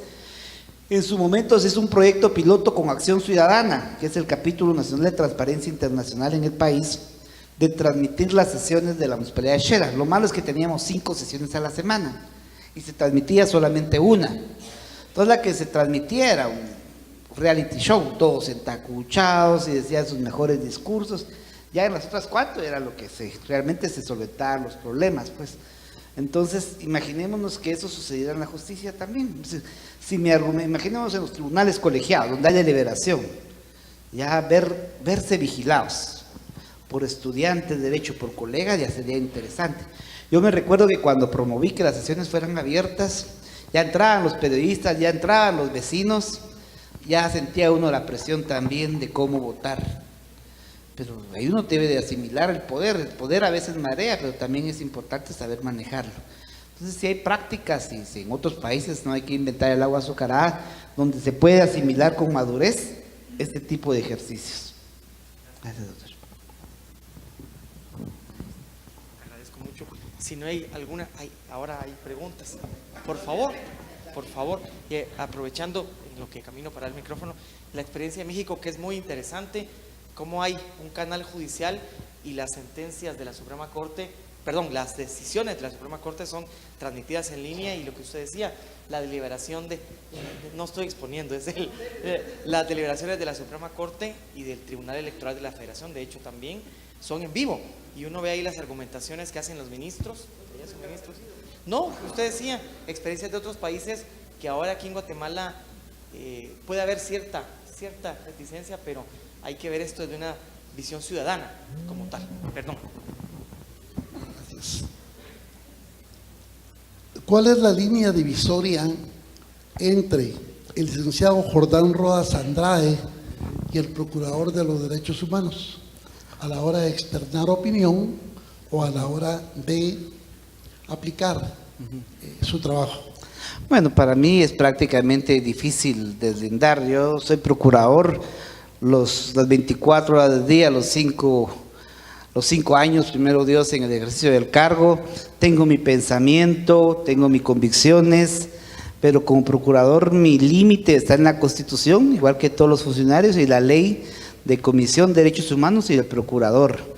En su momento se hizo un proyecto piloto con Acción Ciudadana, que es el capítulo nacional de Transparencia Internacional en el país, de transmitir las sesiones de la Municipalidad de Xera. Lo malo es que teníamos 5 sesiones a la semana y se transmitía solamente una. Entonces la que se transmitía era un reality show, todos entacuchados y decían sus mejores discursos. Ya en las otras 4 era lo que realmente se solventaban los problemas, pues. Entonces, imaginémonos que eso sucediera en la justicia también. Imaginemos en los tribunales colegiados, donde hay deliberación, ya verse vigilados por estudiantes de derecho, por colegas, ya sería interesante. Yo me recuerdo que cuando promoví que las sesiones fueran abiertas, ya entraban los periodistas, ya entraban los vecinos, ya sentía uno la presión también de cómo votar. Pero ahí uno debe de asimilar el poder a veces marea, pero también es importante saber manejarlo. Entonces, si hay prácticas, y si en otros países no hay que inventar el agua azucarada, donde se puede asimilar con madurez este tipo de ejercicios. Gracias, doctor. Agradezco mucho. Si no hay alguna, ahora hay preguntas. Por favor. Y aprovechando en lo que camino para el micrófono, la experiencia de México, que es muy interesante, cómo hay un canal judicial y las sentencias de la Suprema Corte, las decisiones de la Suprema Corte son transmitidas en línea, y lo que usted decía, la deliberación no estoy exponiendo, las deliberaciones de la Suprema Corte y del Tribunal Electoral de la Federación, de hecho también son en vivo, y uno ve ahí las argumentaciones que hacen los ministros. ¿Ellos son ministros? No, usted decía, experiencias de otros países, que ahora aquí en Guatemala puede haber cierta reticencia, pero hay que ver esto desde una visión ciudadana como tal. Perdón. Gracias. ¿Cuál es la línea divisoria entre el licenciado Jordán Rodas Andrade y el Procurador de los Derechos Humanos a la hora de externar opinión o a la hora de aplicar su trabajo? Bueno, para mí es prácticamente difícil deslindar. Yo soy procurador las 24 horas del día, los 5 años, primero Dios, en el ejercicio del cargo. Tengo mi pensamiento, tengo mis convicciones, pero como procurador mi límite está en la Constitución, igual que todos los funcionarios, y la ley de Comisión de Derechos Humanos y el procurador.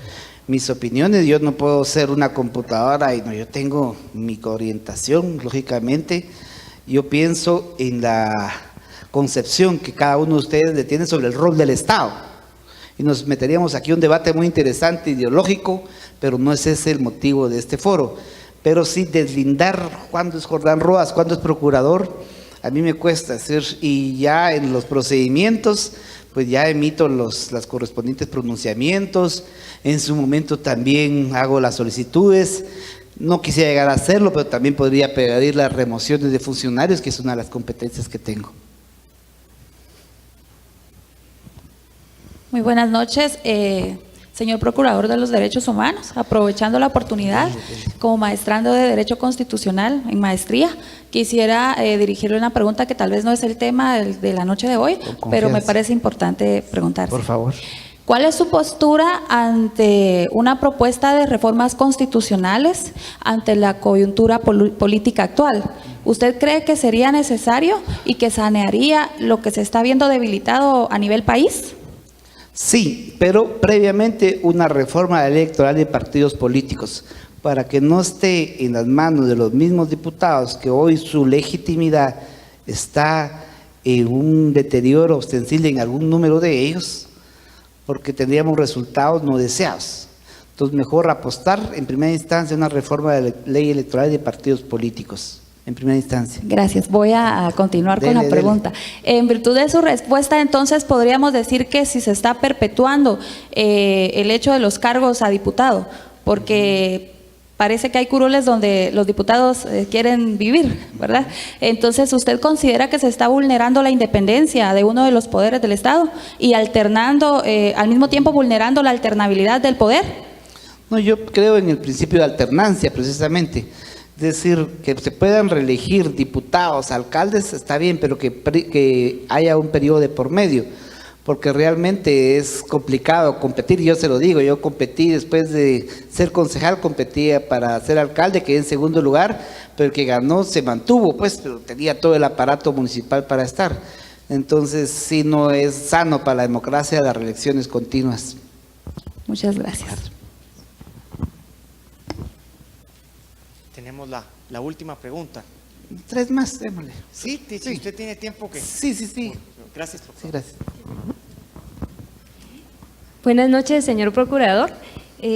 Mis opiniones, yo no puedo ser una computadora, y no, yo tengo mi orientación, lógicamente. Yo pienso en la concepción que cada uno de ustedes le tiene sobre el rol del Estado. Y nos meteríamos aquí un debate muy interesante, ideológico, pero no es ese el motivo de este foro. Pero sí deslindar cuándo es Jordán Rodas, cuándo es procurador, a mí me cuesta decir, y ya en los procedimientos, pues ya emito los correspondientes pronunciamientos, en su momento también hago las solicitudes, no quisiera llegar a hacerlo, pero también podría pedir las remociones de funcionarios, que es una de las competencias que tengo. Muy buenas noches, señor Procurador de los Derechos Humanos. Aprovechando la oportunidad, como maestrando de Derecho Constitucional en maestría, quisiera dirigirle una pregunta que tal vez no es el tema de la noche de hoy, pero me parece importante preguntarse. Por favor. ¿Cuál es su postura ante una propuesta de reformas constitucionales ante la coyuntura política actual? ¿Usted cree que sería necesario y que sanearía lo que se está viendo debilitado a nivel país? Sí, pero previamente una reforma electoral de partidos políticos, para que no esté en las manos de los mismos diputados, que hoy su legitimidad está en un deterioro ostensible en algún número de ellos, porque tendríamos resultados no deseados. Entonces, mejor apostar en primera instancia una reforma de la ley electoral de partidos políticos, en primera instancia. Gracias. Voy a continuar con la pregunta. En virtud de su respuesta, entonces, podríamos decir que si se está perpetuando el hecho de los cargos a diputado, porque parece que hay curules donde los diputados quieren vivir, ¿verdad? Entonces, ¿usted considera que se está vulnerando la independencia de uno de los poderes del Estado y alternando, al mismo tiempo vulnerando la alternabilidad del poder? No, yo creo en el principio de alternancia, precisamente. Es decir, que se puedan reelegir diputados, alcaldes, está bien, pero que haya un periodo de por medio, porque realmente es complicado competir. Yo se lo digo, yo competí después de ser concejal, competía para ser alcalde, quedé en segundo lugar, pero el que ganó se mantuvo, pues, pero tenía todo el aparato municipal para estar. Entonces, sí, no es sano para la democracia las reelecciones continuas. Muchas gracias. Tenemos la última pregunta. 3 más, démosle. Sí, si usted tiene tiempo que... Sí. Gracias, profesor. Sí, gracias. Buenas noches, señor Procurador.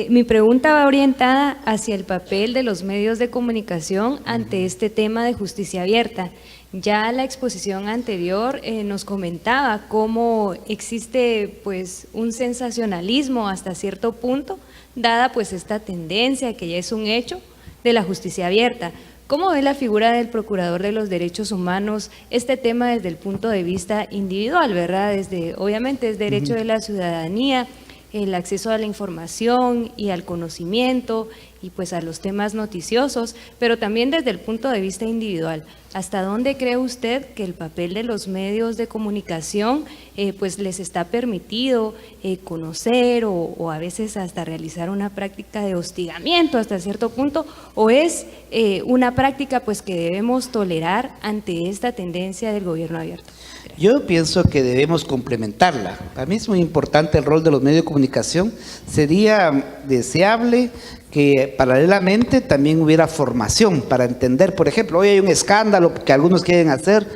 Mi pregunta va orientada hacia el papel de los medios de comunicación ante este tema de justicia abierta. Ya la exposición anterior nos comentaba cómo existe pues un sensacionalismo hasta cierto punto, dada pues esta tendencia que ya es un hecho de la justicia abierta. ¿Cómo ve la figura del Procurador de los Derechos Humanos este tema desde el punto de vista individual, verdad? Obviamente es derecho de la ciudadanía, el acceso a la información y al conocimiento y pues a los temas noticiosos, pero también desde el punto de vista individual. ¿Hasta dónde cree usted que el papel de los medios de comunicación pues les está permitido conocer o a veces hasta realizar una práctica de hostigamiento hasta cierto punto, o es una práctica pues que debemos tolerar ante esta tendencia del gobierno abierto? Yo pienso que debemos complementarla. Para mí es muy importante el rol de los medios de comunicación. Sería deseable que paralelamente también hubiera formación para entender. Por ejemplo, hoy hay un escándalo que algunos quieren hacer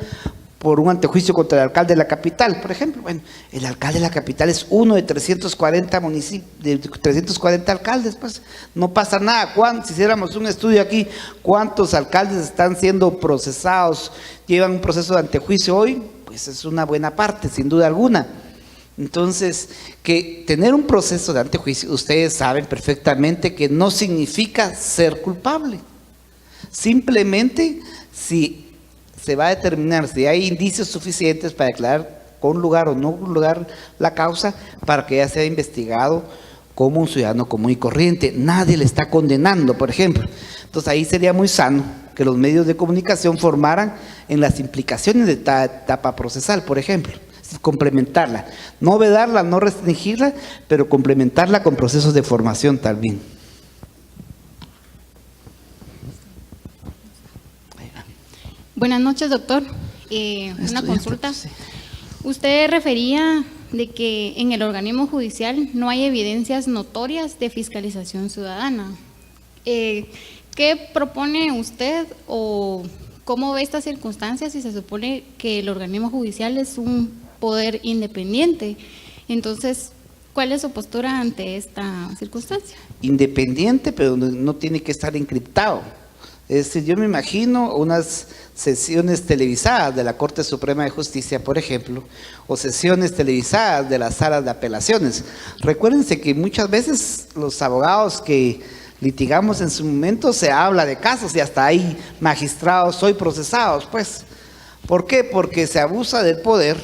por un antejuicio contra el alcalde de la capital, por ejemplo. Bueno, el alcalde de la capital es uno de 340 municipios, de 340 alcaldes, pues no pasa nada. Si hiciéramos un estudio aquí, ¿cuántos alcaldes están siendo procesados, llevan un proceso de antejuicio hoy? Pues es una buena parte, sin duda alguna. Entonces, que tener un proceso de antejuicio, ustedes saben perfectamente que no significa ser culpable. Simplemente, si se va a determinar si hay indicios suficientes para declarar con lugar o no con lugar la causa, para que ya sea investigado como un ciudadano común y corriente. Nadie le está condenando, por ejemplo. Entonces, ahí sería muy sano que los medios de comunicación formaran en las implicaciones de esta etapa procesal, por ejemplo. Complementarla, no vedarla, no restringirla, pero complementarla con procesos de formación también. Buenas noches, doctor. Una consulta. Usted refería de que en el organismo judicial no hay evidencias notorias de fiscalización ciudadana. ¿Qué propone usted o cómo ve estas circunstancias si se supone que el organismo judicial es un poder independiente? Entonces, ¿cuál es su postura ante esta circunstancia? Independiente, pero no tiene que estar encriptado. Es decir, yo me imagino unas sesiones televisadas de la Corte Suprema de Justicia, por ejemplo, o sesiones televisadas de las salas de apelaciones. Recuérdense que muchas veces los abogados que litigamos en su momento se habla de casos y hasta hay magistrados hoy procesados, pues. ¿Por qué? Porque se abusa del poder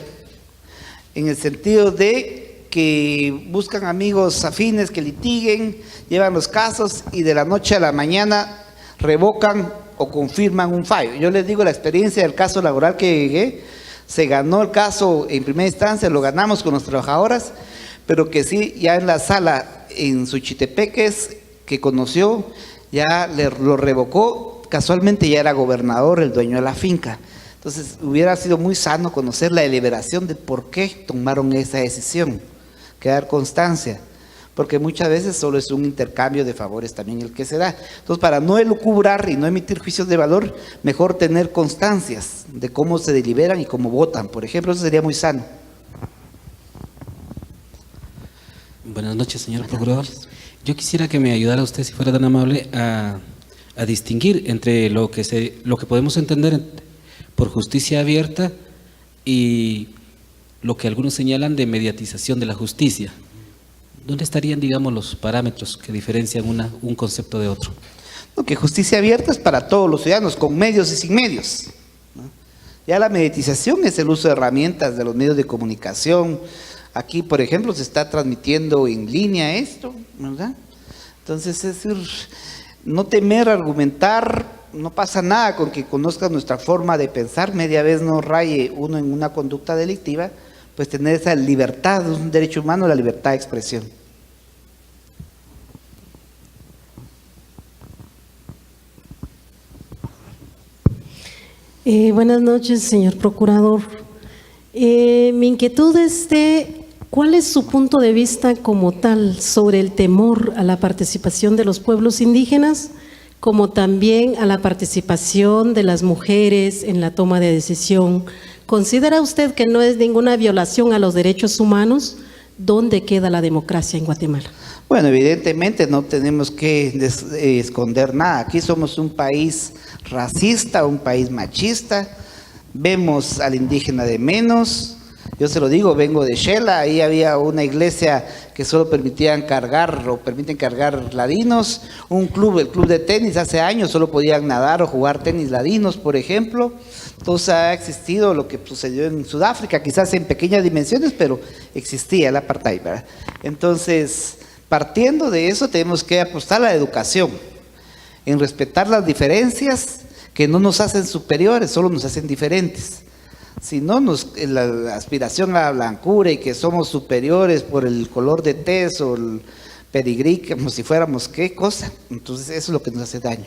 en el sentido de que buscan amigos afines que litiguen, llevan los casos y de la noche a la mañana revocan o confirman un fallo. Yo les digo la experiencia del caso laboral que llegué, se ganó el caso en primera instancia, lo ganamos con las trabajadoras, pero que sí, ya en la sala en Suchitepeques que conoció, ya lo revocó, casualmente ya era gobernador el dueño de la finca. Entonces hubiera sido muy sano conocer la deliberación de por qué tomaron esa decisión, quedar constancia, porque muchas veces solo es un intercambio de favores también el que se da. Entonces, para no elucubrar y no emitir juicios de valor, mejor tener constancias de cómo se deliberan y cómo votan, por ejemplo, eso sería muy sano. Buenas noches, señor procurador. Yo quisiera que me ayudara usted, si fuera tan amable, a distinguir entre lo que podemos entender por justicia abierta y lo que algunos señalan de mediatización de la justicia. ¿Dónde estarían, digamos, los parámetros que diferencian un concepto de otro? No, que justicia abierta es para todos los ciudadanos, con medios y sin medios, ¿no? Ya la mediatización es el uso de herramientas de los medios de comunicación. Aquí, por ejemplo, se está transmitiendo en línea esto, ¿verdad? Entonces, es decir, no temer argumentar, no pasa nada con que conozcas nuestra forma de pensar, media vez no raye uno en una conducta delictiva, pues tener esa libertad, es un derecho humano, la libertad de expresión. Buenas noches, señor procurador. Mi inquietud es ¿cuál es su punto de vista como tal sobre el temor a la participación de los pueblos indígenas, como también a la participación de las mujeres en la toma de decisión? ¿Considera usted que no es ninguna violación a los derechos humanos? ¿Dónde queda la democracia en Guatemala? Bueno, evidentemente no tenemos que esconder nada. Aquí somos un país racista, un país machista. Vemos al indígena de menos. Yo se lo digo, vengo de Shela, ahí había una iglesia que solo permiten cargar ladinos, el club de tenis hace años solo podían nadar o jugar tenis ladinos, por ejemplo. Entonces ha existido lo que sucedió en Sudáfrica, quizás en pequeñas dimensiones, pero existía el apartheid, ¿verdad? Entonces, partiendo de eso, tenemos que apostar a la educación, en respetar las diferencias que no nos hacen superiores, solo nos hacen diferentes. Si no, la aspiración a la blancura y que somos superiores por el color de tez o el pedigrí, como si fuéramos qué cosa, entonces eso es lo que nos hace daño.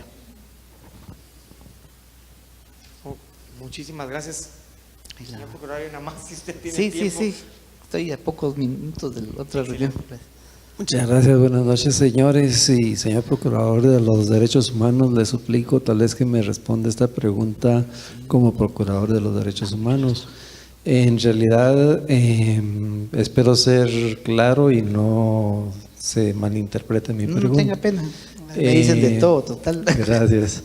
Muchísimas gracias. Señor procurador, nada más si usted tiene Sí, tiempo. sí, estoy a pocos minutos de la otra reunión. Muchas gracias, buenas noches, señores y señor procurador de los derechos humanos. Le suplico tal vez que me responda esta pregunta como procurador de los derechos humanos. En realidad, espero ser claro y no se malinterprete mi pregunta. No tenga pena, me dicen de todo, total. Gracias.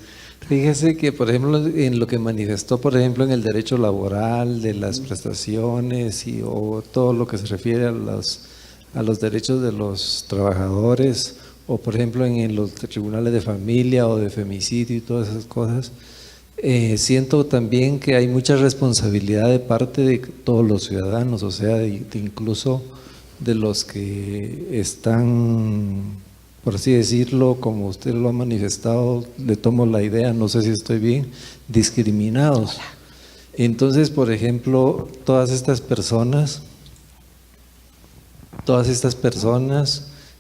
Fíjese que, por ejemplo, en lo que manifestó, por ejemplo, en el derecho laboral, de las prestaciones o todo lo que se refiere a los derechos de los trabajadores, o por ejemplo en los tribunales de familia o de femicidio y todas esas cosas, siento también que hay mucha responsabilidad de parte de todos los ciudadanos, o sea, incluso de los que están, por así decirlo, como usted lo ha manifestado, le tomo la idea, no sé si estoy bien, discriminados. Entonces, por ejemplo, todas estas personas,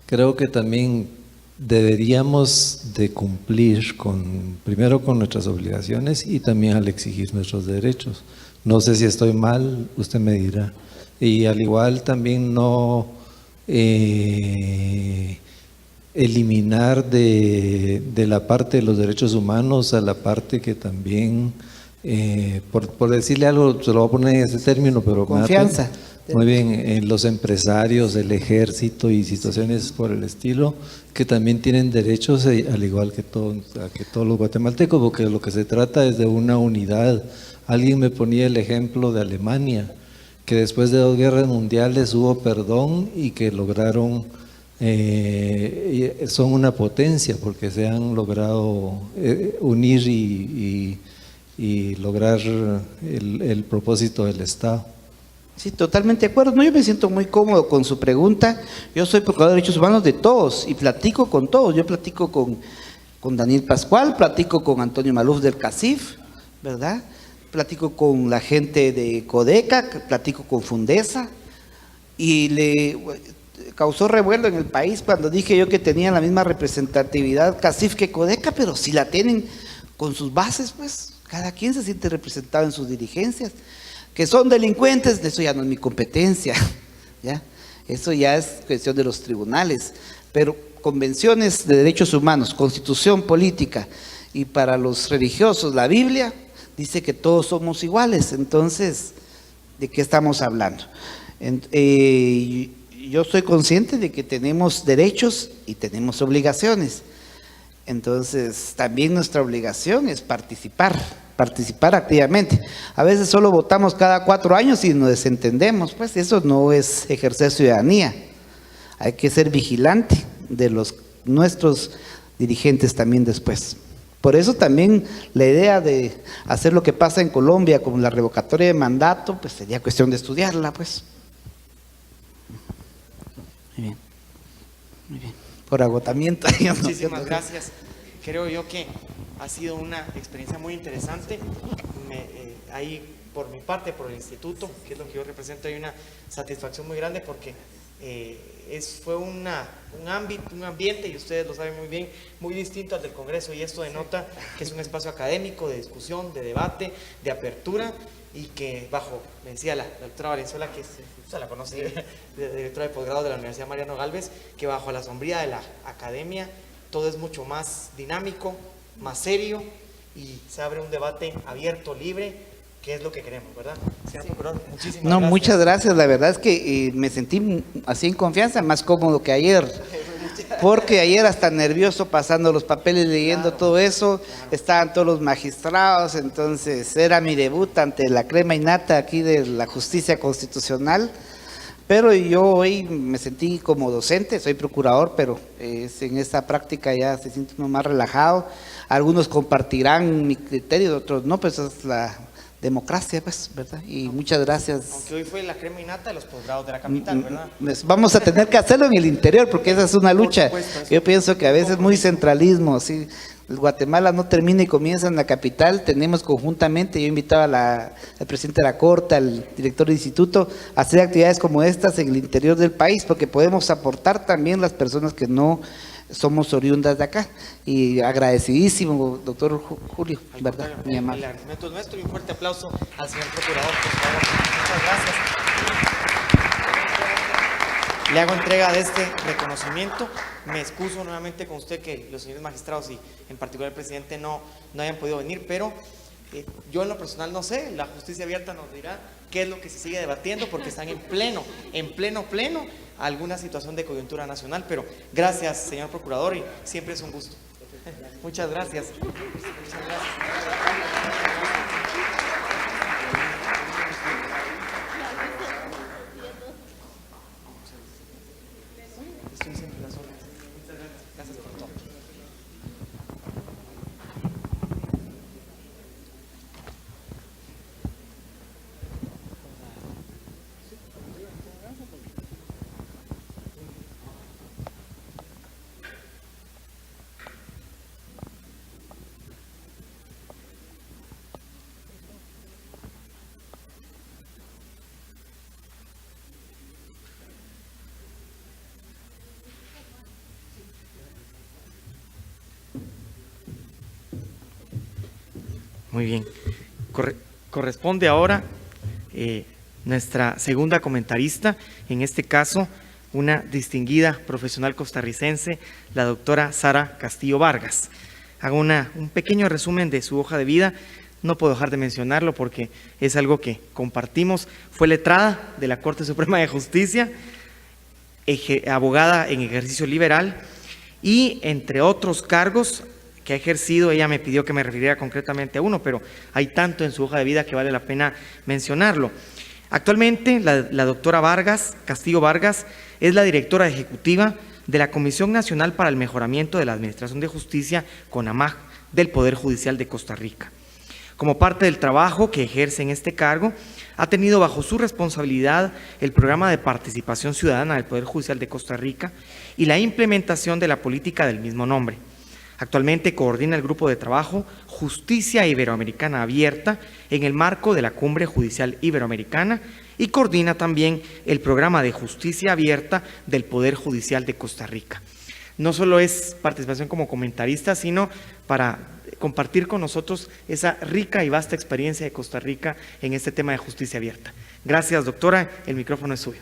creo que también deberíamos de cumplir primero con nuestras obligaciones y también al exigir nuestros derechos. No sé si estoy mal, usted me dirá. Y al igual también no eliminar de la parte de los derechos humanos a la parte que también, por decirle algo, se lo voy a poner en ese término, pero Confianza. Muy bien, los empresarios, el ejército y situaciones por el estilo, que también tienen derechos, al igual que todos los guatemaltecos, porque lo que se trata es de una unidad. Alguien me ponía el ejemplo de Alemania, que después de 2 guerras mundiales hubo perdón y que lograron, son una potencia, porque se han logrado unir y lograr el propósito del Estado. Sí, totalmente de acuerdo. No, yo me siento muy cómodo con su pregunta. Yo soy procurador de derechos humanos de todos y platico con todos. Yo platico con Daniel Pascual, platico con Antonio Maluf del CACIF, ¿verdad? Platico con la gente de Codeca, platico con Fundesa, y le causó revuelo en el país cuando dije yo que tenían la misma representatividad CACIF que Codeca, pero si la tienen con sus bases, pues cada quien se siente representado en sus dirigencias. Que son delincuentes, eso ya no es mi competencia, ¿ya? Eso ya es cuestión de los tribunales, pero convenciones de derechos humanos, constitución política y para los religiosos la Biblia dice que todos somos iguales. Entonces, ¿de qué estamos hablando? Yo soy consciente de que tenemos derechos y tenemos obligaciones. Entonces, también nuestra obligación es participar activamente. A veces solo votamos cada 4 años y nos desentendemos, pues eso no es ejercer ciudadanía. Hay que ser vigilante de nuestros dirigentes también después. Por eso también la idea de hacer lo que pasa en Colombia como la revocatoria de mandato, pues sería cuestión de estudiarla, pues. Muy bien. Muy bien. Por agotamiento. Muchísimas gracias. Creo yo que ha sido una experiencia muy interesante. Ahí, por mi parte, por el instituto, que es lo que yo represento, hay una satisfacción muy grande porque fue un ambiente, y ustedes lo saben muy bien, muy distinto al del Congreso, y esto denota que es un espacio académico, de discusión, de debate, de apertura, y que me decía la doctora Valenzuela, que usted la conoce, directora de posgrado de la Universidad Mariano Gálvez, que bajo la sombría de la academia todo es mucho más dinámico, más serio, y se abre un debate abierto, libre, que es lo que queremos, ¿verdad? Señor Procurador, muchísimas gracias. Muchas gracias. La verdad es que me sentí así en confianza, más cómodo que ayer, porque ayer hasta nervioso pasando los papeles, leyendo todo eso, estaban todos los magistrados, entonces era mi debut ante la crema innata aquí de la justicia constitucional. Pero yo hoy me sentí como docente, soy procurador, pero en esta práctica ya se siente uno más relajado. Algunos compartirán mi criterio, otros no, pues es la democracia, pues, ¿verdad? Y muchas gracias. Aunque hoy fue la crema innata de los posgrados de la capital, ¿verdad? Vamos a tener que hacerlo en el interior, porque esa es una lucha. Yo pienso que a veces muy centralismo, así. Guatemala no termina y comienza en la capital. Tenemos conjuntamente, yo invitaba al presidente de la Corte, al director del instituto, a hacer actividades como estas en el interior del país, porque podemos aportar también las personas que no somos oriundas de acá. Y agradecidísimo, doctor Julio, ¿verdad? Mi amable. El argumento es nuestro, y un fuerte aplauso al señor procurador, por favor. Muchas gracias. Le hago entrega de este reconocimiento. Me excuso nuevamente con usted que los señores magistrados y en particular el presidente no hayan podido venir, pero yo en lo personal no sé, la justicia abierta nos dirá qué es lo que se sigue debatiendo, porque están en pleno alguna situación de coyuntura nacional. Pero gracias, señor procurador, y siempre es un gusto. Muchas gracias. Muchas gracias. Muy bien. Corresponde ahora nuestra segunda comentarista, en este caso una distinguida profesional costarricense, la doctora Sara Castillo Vargas. Hago un pequeño resumen de su hoja de vida. No puedo dejar de mencionarlo porque es algo que compartimos. Fue letrada de la Corte Suprema de Justicia, abogada en ejercicio liberal y entre otros cargos que ha ejercido. Ella me pidió que me refiriera concretamente a uno, pero hay tanto en su hoja de vida que vale la pena mencionarlo. Actualmente la doctora Vargas, Castillo Vargas, es la directora ejecutiva de la Comisión Nacional para el Mejoramiento de la Administración de Justicia, CONAMAJ, del Poder Judicial de Costa Rica. Como parte del trabajo que ejerce en este cargo, ha tenido bajo su responsabilidad el programa de participación ciudadana del Poder Judicial de Costa Rica y la implementación de la política del mismo nombre. Actualmente coordina el grupo de trabajo Justicia Iberoamericana Abierta en el marco de la Cumbre Judicial Iberoamericana y coordina también el programa de Justicia Abierta del Poder Judicial de Costa Rica. No solo es participación como comentarista, sino para compartir con nosotros esa rica y vasta experiencia de Costa Rica en este tema de justicia abierta. Gracias, doctora. El micrófono es suyo.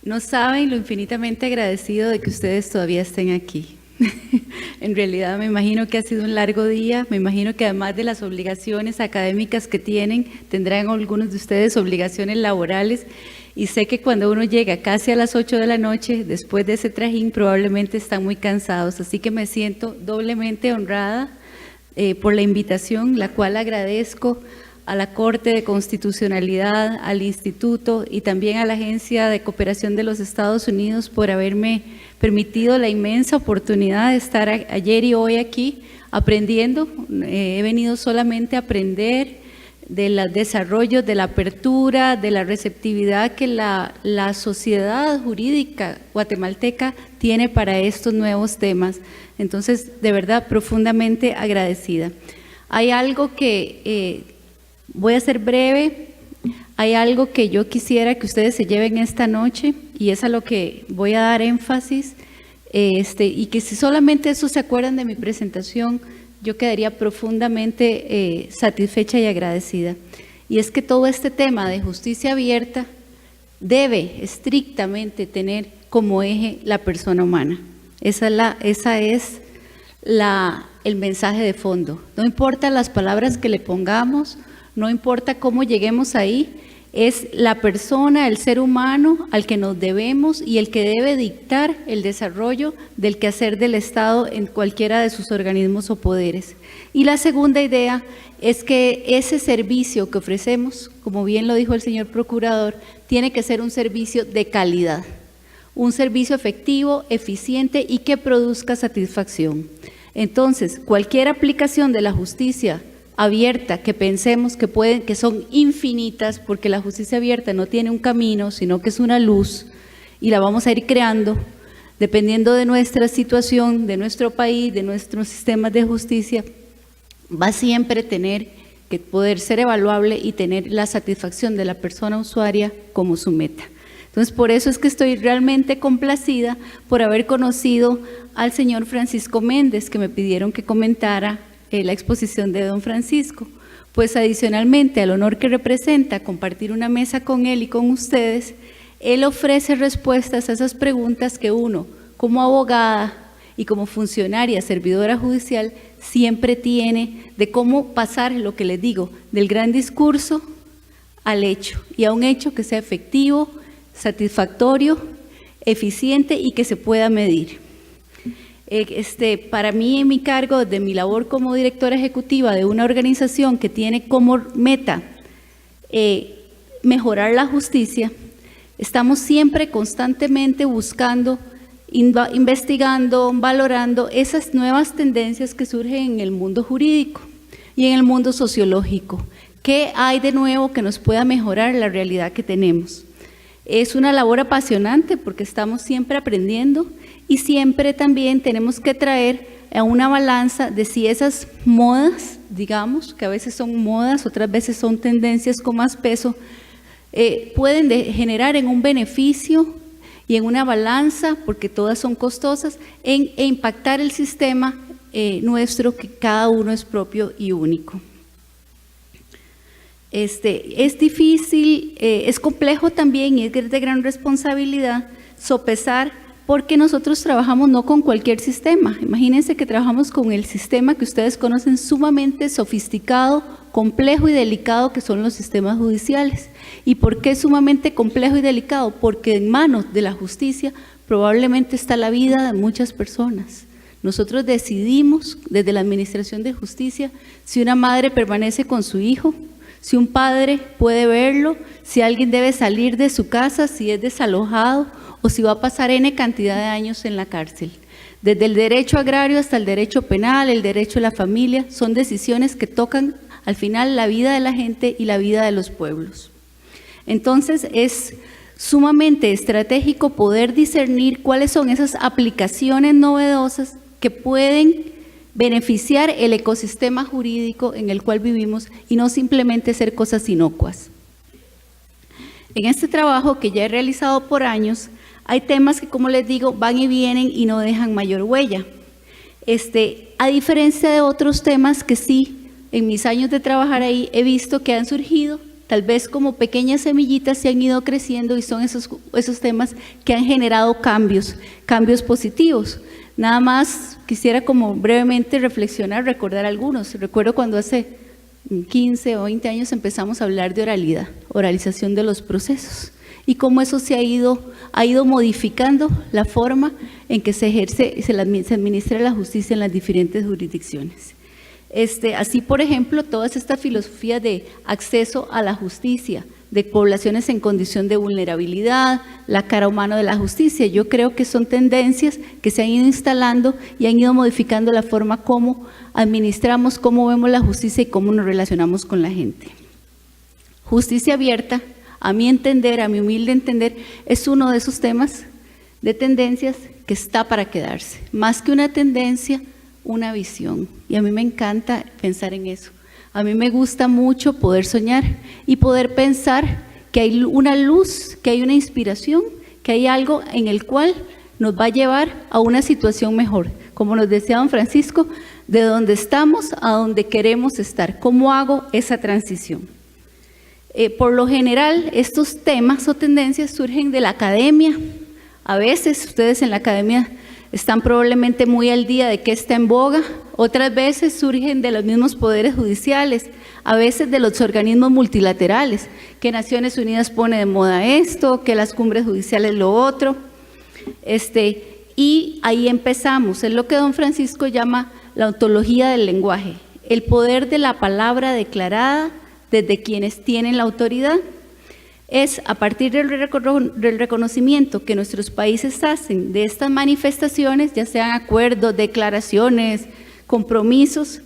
No saben lo infinitamente agradecido de que ustedes todavía estén aquí. En realidad me imagino que ha sido un largo día, me imagino que además de las obligaciones académicas que tienen, tendrán algunos de ustedes obligaciones laborales, y sé que cuando uno llega casi a las 8 de la noche, después de ese trajín, probablemente están muy cansados, así que me siento doblemente honrada por la invitación, la cual agradezco a la Corte de Constitucionalidad, al Instituto y también a la Agencia de Cooperación de los Estados Unidos por haberme permitido la inmensa oportunidad de estar ayer y hoy aquí aprendiendo. He venido solamente a aprender del desarrollo, de la apertura, de la receptividad que la sociedad jurídica guatemalteca tiene para estos nuevos temas. Entonces, de verdad, profundamente agradecida. Hay algo que voy a ser breve, hay algo que yo quisiera que ustedes se lleven esta noche y es a lo que voy a dar énfasis, y que si solamente eso se acuerdan de mi presentación, yo quedaría profundamente satisfecha y agradecida. Y es que todo este tema de justicia abierta debe estrictamente tener como eje la persona humana. Esa es el mensaje de fondo. No importa las palabras que le pongamos, no importa cómo lleguemos ahí, es la persona, el ser humano al que nos debemos y el que debe dictar el desarrollo del quehacer del Estado en cualquiera de sus organismos o poderes. Y la segunda idea es que ese servicio que ofrecemos, como bien lo dijo el señor procurador, tiene que ser un servicio de calidad, un servicio efectivo, eficiente y que produzca satisfacción. Entonces, cualquier aplicación de la justicia abierta que pensemos que son infinitas, porque la justicia abierta no tiene un camino, sino que es una luz y la vamos a ir creando dependiendo de nuestra situación, de nuestro país, de nuestros sistemas de justicia, va siempre a tener que poder ser evaluable y tener la satisfacción de la persona usuaria como su meta. Entonces, por eso es que estoy realmente complacida por haber conocido al señor Francisco Méndez, que me pidieron que comentara la exposición de don Francisco, pues adicionalmente al honor que representa compartir una mesa con él y con ustedes, él ofrece respuestas a esas preguntas que uno, como abogada y como funcionaria, servidora judicial, siempre tiene de cómo pasar lo que les digo, del gran discurso al hecho, y a un hecho que sea efectivo, satisfactorio, eficiente y que se pueda medir. Para mí, en mi cargo, de mi labor como directora ejecutiva de una organización que tiene como meta mejorar la justicia, estamos siempre constantemente buscando, investigando, valorando esas nuevas tendencias que surgen en el mundo jurídico y en el mundo sociológico. ¿Qué hay de nuevo que nos pueda mejorar la realidad que tenemos? Es una labor apasionante porque estamos siempre aprendiendo y siempre también tenemos que traer a una balanza de si esas modas, digamos, que a veces son modas, otras veces son tendencias con más peso, pueden generar en un beneficio y en una balanza, porque todas son costosas, e impactar el sistema nuestro, que cada uno es propio y único. Es difícil, es complejo también y es de gran responsabilidad sopesar, porque nosotros trabajamos no con cualquier sistema. Imagínense que trabajamos con el sistema que ustedes conocen, sumamente sofisticado, complejo y delicado, que son los sistemas judiciales. ¿Y por qué sumamente complejo y delicado? Porque en manos de la justicia probablemente está la vida de muchas personas. Nosotros decidimos desde la Administración de Justicia si una madre permanece con su hijo, si un padre puede verlo, si alguien debe salir de su casa, si es desalojado o si va a pasar N cantidad de años en la cárcel. Desde el derecho agrario hasta el derecho penal, el derecho a la familia, son decisiones que tocan al final la vida de la gente y la vida de los pueblos. Entonces es sumamente estratégico poder discernir cuáles son esas aplicaciones novedosas que pueden beneficiar el ecosistema jurídico en el cual vivimos y no simplemente ser cosas inocuas. En este trabajo que ya he realizado por años, hay temas que, como les digo, van y vienen y no dejan mayor huella. A diferencia de otros temas que sí, en mis años de trabajar ahí, he visto que han surgido, tal vez como pequeñas semillitas se han ido creciendo y son esos temas que han generado cambios positivos. Nada más quisiera como brevemente reflexionar, recordar algunos. Recuerdo cuando hace 15 o 20 años empezamos a hablar de oralidad, oralización de los procesos, y cómo eso se ha ido modificando la forma en que se administra la justicia en las diferentes jurisdicciones. Así, por ejemplo, todas estas filosofías de acceso a la justicia, de poblaciones en condición de vulnerabilidad, la cara humana de la justicia, yo creo que son tendencias que se han ido instalando y han ido modificando la forma como administramos, cómo vemos la justicia y cómo nos relacionamos con la gente. Justicia abierta, a mi entender, a mi humilde entender, es uno de esos temas de tendencias que está para quedarse. Más que una tendencia, una visión. Y a mí me encanta pensar en eso. A mí me gusta mucho poder soñar y poder pensar que hay una luz, que hay una inspiración, que hay algo en el cual nos va a llevar a una situación mejor. Como nos decía don Francisco, de donde estamos a donde queremos estar. ¿Cómo hago esa transición? Por lo general, estos temas o tendencias surgen de la academia. A veces ustedes en la academia están probablemente muy al día de qué está en boga. Otras veces surgen de los mismos poderes judiciales, a veces de los organismos multilaterales, que Naciones Unidas pone de moda esto, que las cumbres judiciales lo otro. Y ahí empezamos, es lo que don Francisco llama la ontología del lenguaje, el poder de la palabra declarada desde quienes tienen la autoridad. Es a partir del reconocimiento que nuestros países hacen de estas manifestaciones, ya sean acuerdos, declaraciones, compromisos,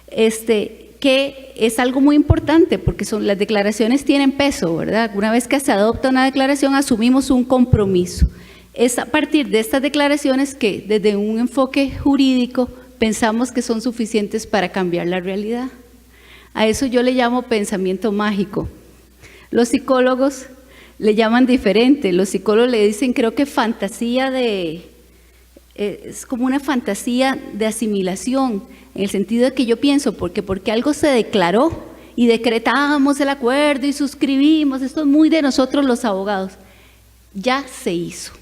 que es algo muy importante porque las declaraciones tienen peso, ¿verdad? Una vez que se adopta una declaración, asumimos un compromiso. Es a partir de estas declaraciones que desde un enfoque jurídico pensamos que son suficientes para cambiar la realidad. A eso yo le llamo pensamiento mágico. Los psicólogos le llaman diferente. Los psicólogos le dicen, creo que fantasía es como una fantasía de asimilación, en el sentido de que yo pienso, porque algo se declaró y decretamos el acuerdo y suscribimos, esto es muy de nosotros los abogados, ya se hizo.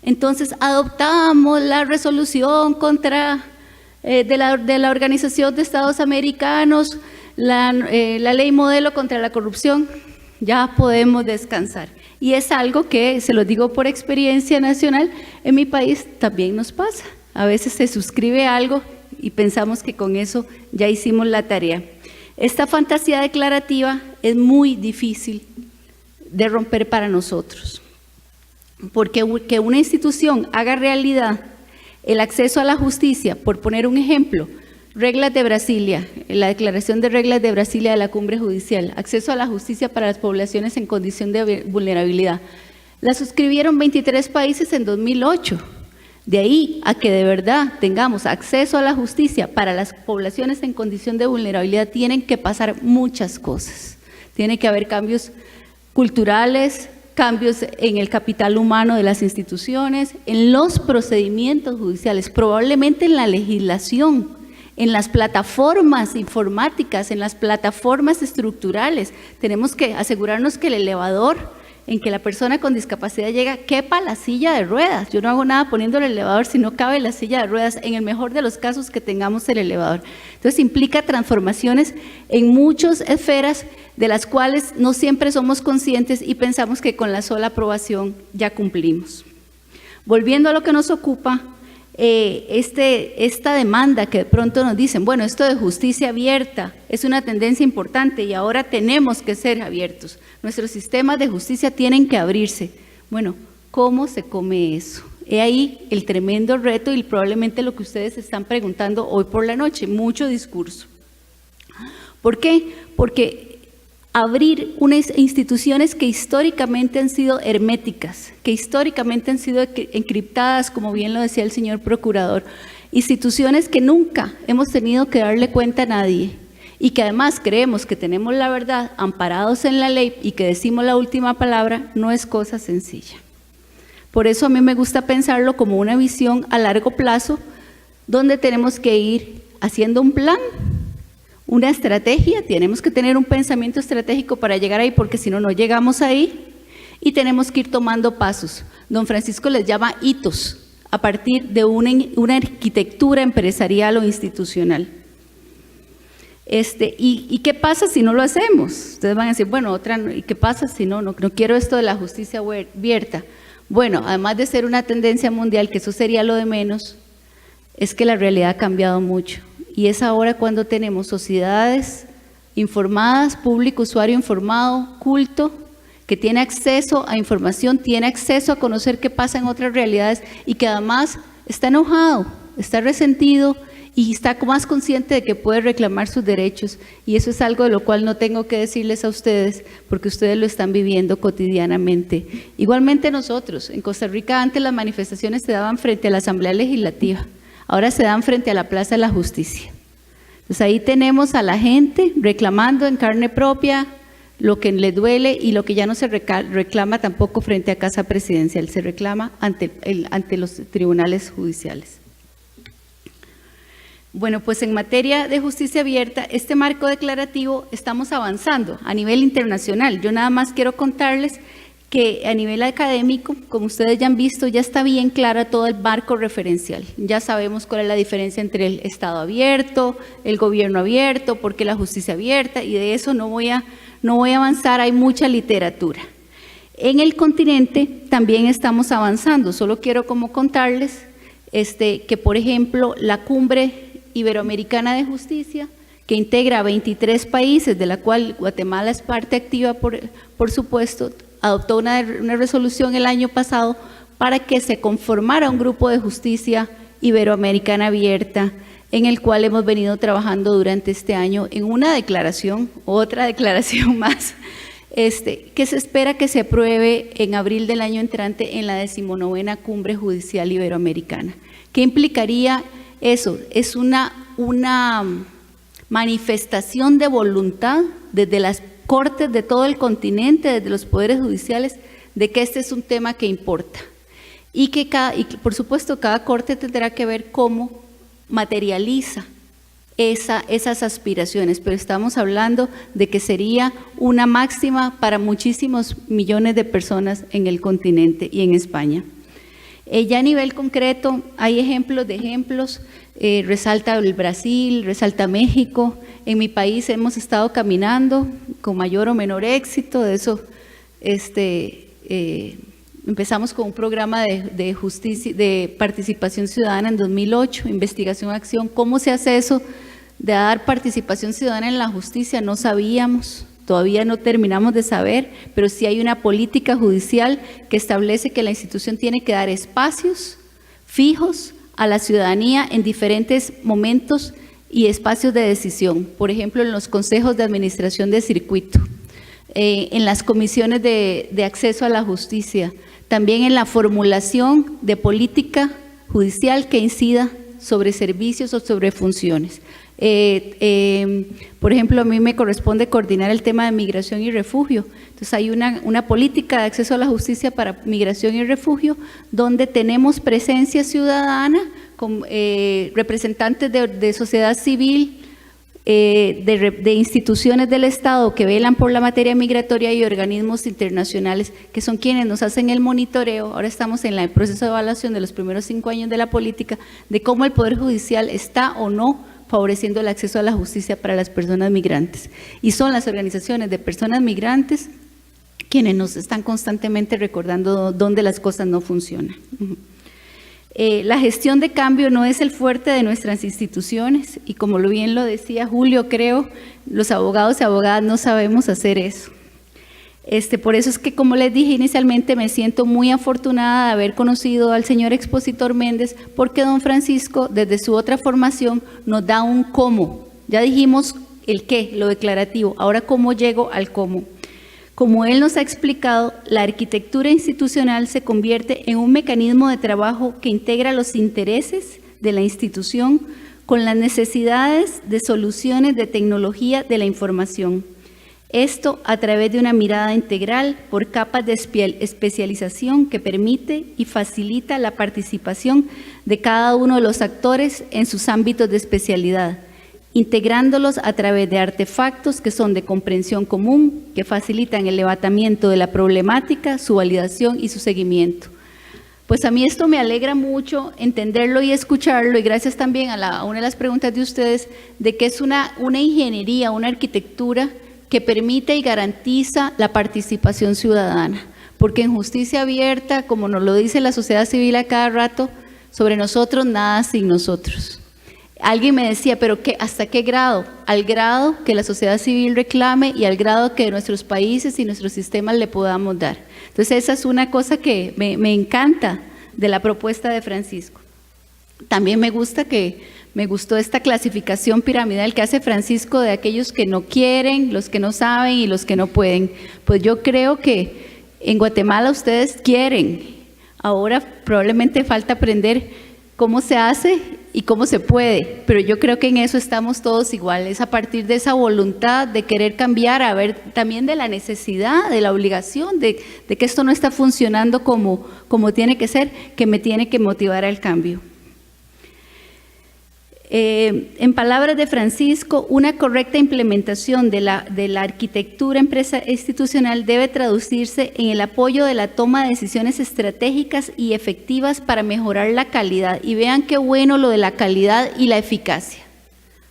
Entonces adoptamos la resolución de la Organización de Estados Americanos, la ley modelo contra la corrupción, ya podemos descansar. Y es algo que, se lo digo por experiencia nacional, en mi país también nos pasa. A veces se suscribe algo y pensamos que con eso ya hicimos la tarea. Esta fantasía declarativa es muy difícil de romper para nosotros, porque que una institución haga realidad el acceso a la justicia, por poner un ejemplo, reglas de Brasilia, la Declaración de Reglas de Brasilia de la Cumbre Judicial, acceso a la justicia para las poblaciones en condición de vulnerabilidad, la suscribieron 23 países en 2008. De ahí a que de verdad tengamos acceso a la justicia para las poblaciones en condición de vulnerabilidad, tienen que pasar muchas cosas. Tiene que haber cambios culturales, cambios en el capital humano de las instituciones, en los procedimientos judiciales, probablemente en la legislación, en las plataformas informáticas, en las plataformas estructurales. Tenemos que asegurarnos que el elevador en que la persona con discapacidad llega, quepa la silla de ruedas. Yo no hago nada poniendo el elevador si no cabe la silla de ruedas, en el mejor de los casos que tengamos el elevador. Entonces implica transformaciones en muchas esferas de las cuales no siempre somos conscientes y pensamos que con la sola aprobación ya cumplimos. Volviendo a lo que nos ocupa, esta demanda que de pronto nos dicen, bueno, esto de justicia abierta es una tendencia importante y ahora tenemos que ser abiertos. Nuestros sistemas de justicia tienen que abrirse. Bueno, ¿cómo se come eso? He ahí el tremendo reto y probablemente lo que ustedes están preguntando hoy por la noche, mucho discurso. ¿Por qué? Porque abrir unas instituciones que históricamente han sido herméticas, que históricamente han sido encriptadas, como bien lo decía el señor procurador, instituciones que nunca hemos tenido que darle cuenta a nadie y que además creemos que tenemos la verdad amparados en la ley y que decimos la última palabra, no es cosa sencilla. Por eso a mí me gusta pensarlo como una visión a largo plazo, donde tenemos que ir haciendo un plan, una estrategia, tenemos que tener un pensamiento estratégico para llegar ahí, porque si no, no llegamos ahí, y tenemos que ir tomando pasos. Don Francisco les llama hitos, a partir de una arquitectura empresarial o institucional. ¿Y qué pasa si no lo hacemos? Ustedes van a decir, bueno, ¿y qué pasa si no quiero esto de la justicia abierta? Bueno, además de ser una tendencia mundial, que eso sería lo de menos, es que la realidad ha cambiado mucho. Y es ahora cuando tenemos sociedades informadas, público, usuario informado, culto, que tiene acceso a información, tiene acceso a conocer qué pasa en otras realidades y que además está enojado, está resentido y está más consciente de que puede reclamar sus derechos. Y eso es algo de lo cual no tengo que decirles a ustedes, porque ustedes lo están viviendo cotidianamente. Igualmente nosotros, en Costa Rica, antes las manifestaciones se daban frente a la Asamblea Legislativa. Ahora se dan frente a la Plaza de la Justicia. Entonces ahí tenemos a la gente reclamando en carne propia lo que le duele y lo que ya no se reclama tampoco frente a Casa Presidencial, se reclama ante los tribunales judiciales. Bueno, pues en materia de justicia abierta, este marco declarativo estamos avanzando a nivel internacional. Yo nada más quiero contarles que a nivel académico, como ustedes ya han visto, ya está bien clara todo el marco referencial. Ya sabemos cuál es la diferencia entre el Estado abierto, el gobierno abierto, por qué la justicia abierta, y de eso no voy a avanzar, hay mucha literatura. En el continente también estamos avanzando, solo quiero como contarles que, por ejemplo, la Cumbre Iberoamericana de Justicia, que integra a 23 países, de la cual Guatemala es parte activa, por supuesto, adoptó una resolución el año pasado para que se conformara un grupo de justicia iberoamericana abierta, en el cual hemos venido trabajando durante este año en una declaración, otra declaración más, que se espera que se apruebe en abril del año entrante en la 19ª Cumbre Judicial Iberoamericana. ¿Qué implicaría eso? Es una manifestación de voluntad desde las cortes de todo el continente, desde los poderes judiciales, de que este es un tema que importa. Y que por supuesto cada corte tendrá que ver cómo materializa esas aspiraciones, pero estamos hablando de que sería una máxima para muchísimos millones de personas en el continente y en España. Ya a nivel concreto hay ejemplos, resalta el Brasil, resalta México. En mi país hemos estado caminando con mayor o menor éxito, de eso empezamos con un programa de justicia, de participación ciudadana en 2008, investigación, acción. ¿Cómo se hace eso de dar participación ciudadana en la justicia? No sabíamos, todavía no terminamos de saber, pero sí hay una política judicial que establece que la institución tiene que dar espacios fijos a la ciudadanía en diferentes momentos y espacios de decisión, por ejemplo, en los consejos de administración de circuito, en las comisiones de acceso a la justicia, también en la formulación de política judicial que incida sobre servicios o sobre funciones. Por ejemplo, a mí me corresponde coordinar el tema de migración y refugio. Entonces hay una política de acceso a la justicia para migración y refugio donde tenemos presencia ciudadana con representantes de sociedad civil, de instituciones del Estado que velan por la materia migratoria y organismos internacionales que son quienes nos hacen el monitoreo. Ahora estamos en el proceso de evaluación de los primeros 5 años de la política de cómo el Poder Judicial está o no favoreciendo el acceso a la justicia para las personas migrantes. Y son las organizaciones de personas migrantes quienes nos están constantemente recordando dónde las cosas no funcionan. La gestión de cambio no es el fuerte de nuestras instituciones y como bien lo decía Julio, creo, los abogados y abogadas no sabemos hacer eso. Por eso es que, como les dije inicialmente, me siento muy afortunada de haber conocido al señor expositor Méndez, porque don Francisco, desde su otra formación, nos da un cómo. Ya dijimos el qué, lo declarativo, ahora cómo llego al cómo. Como él nos ha explicado, la arquitectura institucional se convierte en un mecanismo de trabajo que integra los intereses de la institución con las necesidades de soluciones de tecnología de la información. Esto a través de una mirada integral por capas de especialización que permite y facilita la participación de cada uno de los actores en sus ámbitos de especialidad, integrándolos a través de artefactos que son de comprensión común, que facilitan el levantamiento de la problemática, su validación y su seguimiento. Pues a mí esto me alegra mucho entenderlo y escucharlo, y gracias también a una de las preguntas de ustedes, de que es una ingeniería, una arquitectura que permite y garantiza la participación ciudadana, porque en justicia abierta, como nos lo dice la sociedad civil a cada rato, sobre nosotros nada sin nosotros. Alguien me decía, pero ¿hasta qué grado? Al grado que la sociedad civil reclame y al grado que nuestros países y nuestros sistemas le podamos dar. Entonces esa es una cosa que me encanta de la propuesta de Francisco. También me gustó esta clasificación piramidal que hace Francisco de aquellos que no quieren, los que no saben y los que no pueden. Pues yo creo que en Guatemala ustedes quieren. Ahora probablemente falta aprender cómo se hace y cómo se puede, pero yo creo que en eso estamos todos iguales, a partir de esa voluntad de querer cambiar, a ver también de la necesidad, de la obligación, de que esto no está funcionando como tiene que ser, que me tiene que motivar al cambio. En palabras de Francisco, una correcta implementación de la arquitectura institucional debe traducirse en el apoyo de la toma de decisiones estratégicas y efectivas para mejorar la calidad. Y vean qué bueno lo de la calidad y la eficacia,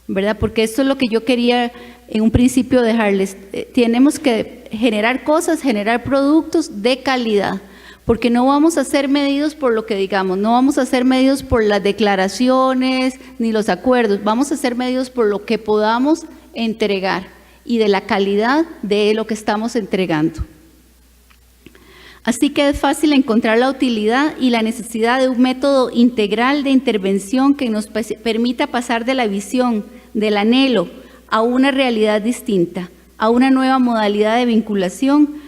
¿verdad? Porque esto es lo que yo quería en un principio dejarles. Tenemos que generar cosas, generar productos de calidad, porque no vamos a ser medidos por lo que digamos, no vamos a ser medidos por las declaraciones ni los acuerdos, vamos a ser medidos por lo que podamos entregar y de la calidad de lo que estamos entregando. Así que es fácil encontrar la utilidad y la necesidad de un método integral de intervención que nos permita pasar de la visión, del anhelo, a una realidad distinta, a una nueva modalidad de vinculación,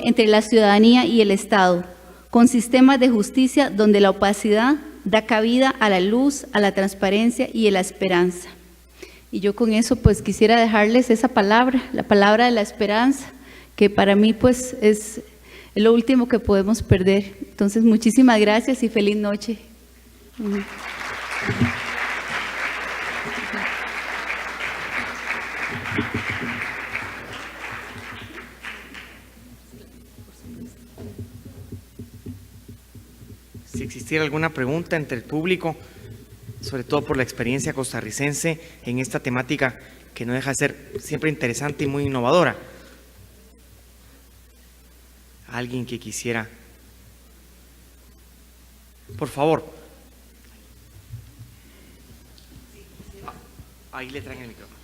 entre la ciudadanía y el Estado, con sistemas de justicia donde la opacidad da cabida a la luz, a la transparencia y a la esperanza. Y yo con eso pues quisiera dejarles esa palabra, la palabra de la esperanza, que para mí pues es lo último que podemos perder. Entonces muchísimas gracias y feliz noche. Si existiera alguna pregunta entre el público, sobre todo por la experiencia costarricense en esta temática que no deja de ser siempre interesante y muy innovadora. Alguien que quisiera. Por favor. Ahí le traen el micrófono.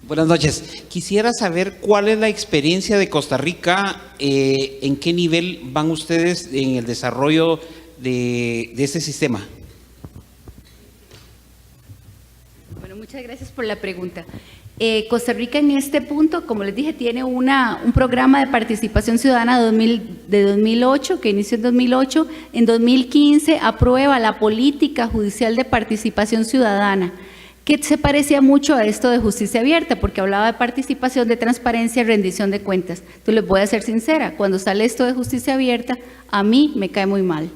Buenas noches. Quisiera saber cuál es la experiencia de Costa Rica, en qué nivel van ustedes en el desarrollo de este sistema. Bueno, muchas gracias por la pregunta. Costa Rica en este punto, como les dije, tiene un programa de participación ciudadana de 2008, que inició en 2008. En 2015 aprueba la política judicial de participación ciudadana, que se parecía mucho a esto de justicia abierta, porque hablaba de participación, de transparencia y rendición de cuentas. Entonces les voy a ser sincera, cuando sale esto de justicia abierta, a mí me cae muy mal.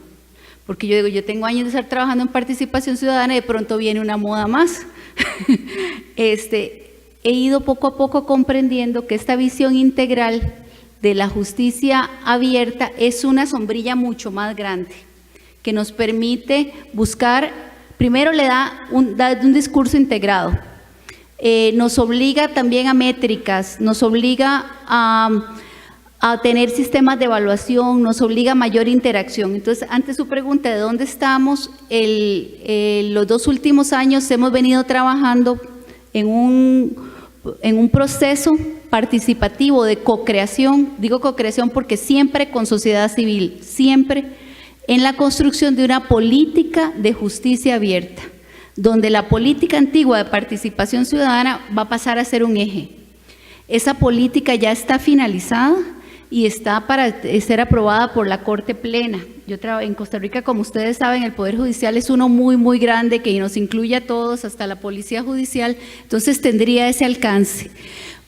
Porque yo digo, yo tengo años de estar trabajando en participación ciudadana y de pronto viene una moda más. He ido poco a poco comprendiendo que esta visión integral de la justicia abierta es una sombrilla mucho más grande, que nos permite buscar. Primero le da un discurso integrado, nos obliga también a métricas, nos obliga a tener sistemas de evaluación, nos obliga a mayor interacción. Entonces, ante su pregunta de dónde estamos, los 2 últimos años hemos venido trabajando en un proceso participativo de co-creación. Digo co-creación porque siempre con sociedad civil, siempre en la construcción de una política de justicia abierta, donde la política antigua de participación ciudadana va a pasar a ser un eje. Esa política ya está finalizada y está para ser aprobada por la Corte Plena. Yo trabajo en Costa Rica, como ustedes saben, el Poder Judicial es uno muy, muy grande que nos incluye a todos, hasta la Policía Judicial, entonces tendría ese alcance.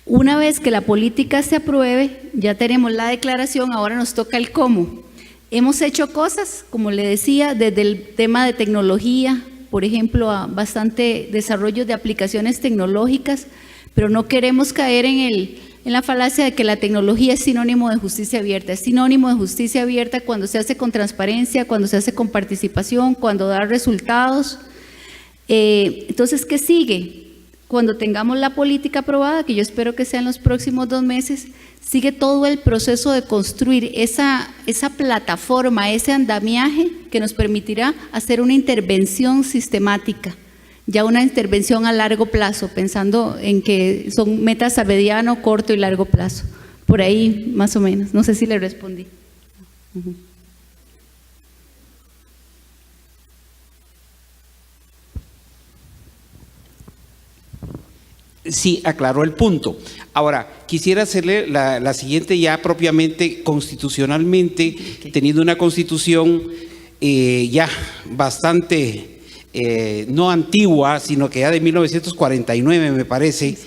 Una vez que la política se apruebe, ya tenemos la declaración, ahora nos toca el cómo. Hemos hecho cosas, como le decía, desde el tema de tecnología, por ejemplo, a bastante desarrollo de aplicaciones tecnológicas, pero no queremos caer en la falacia de que la tecnología es sinónimo de justicia abierta. Es sinónimo de justicia abierta cuando se hace con transparencia, cuando se hace con participación, cuando da resultados. Entonces, ¿qué sigue? Cuando tengamos la política aprobada, que yo espero que sea en los próximos 2 meses, sigue todo el proceso de construir esa plataforma, ese andamiaje que nos permitirá hacer una intervención sistemática, ya una intervención a largo plazo, pensando en que son metas a mediano, corto y largo plazo. Por ahí más o menos, no sé si le respondí. Sí, aclaró el punto. Ahora, quisiera hacerle la siguiente ya propiamente constitucionalmente, teniendo una constitución ya bastante, no antigua, sino que ya de 1949 me parece,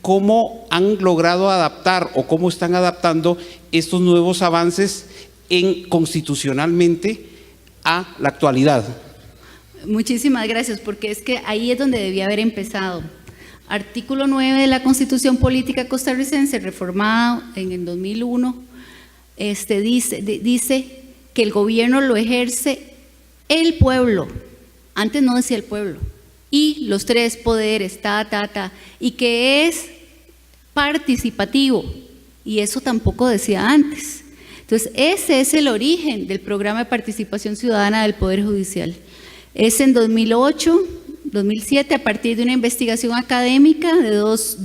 ¿cómo han logrado adaptar o cómo están adaptando estos nuevos avances constitucionalmente a la actualidad? Muchísimas gracias, porque es que ahí es donde debía haber empezado. Artículo 9 de la Constitución Política Costarricense, reformado en el 2001, dice que el gobierno lo ejerce el pueblo, antes no decía el pueblo, y los 3 poderes, y que es participativo, y eso tampoco decía antes. Entonces, ese es el origen del programa de participación ciudadana del Poder Judicial. Es en 2007, a partir de una investigación académica de dos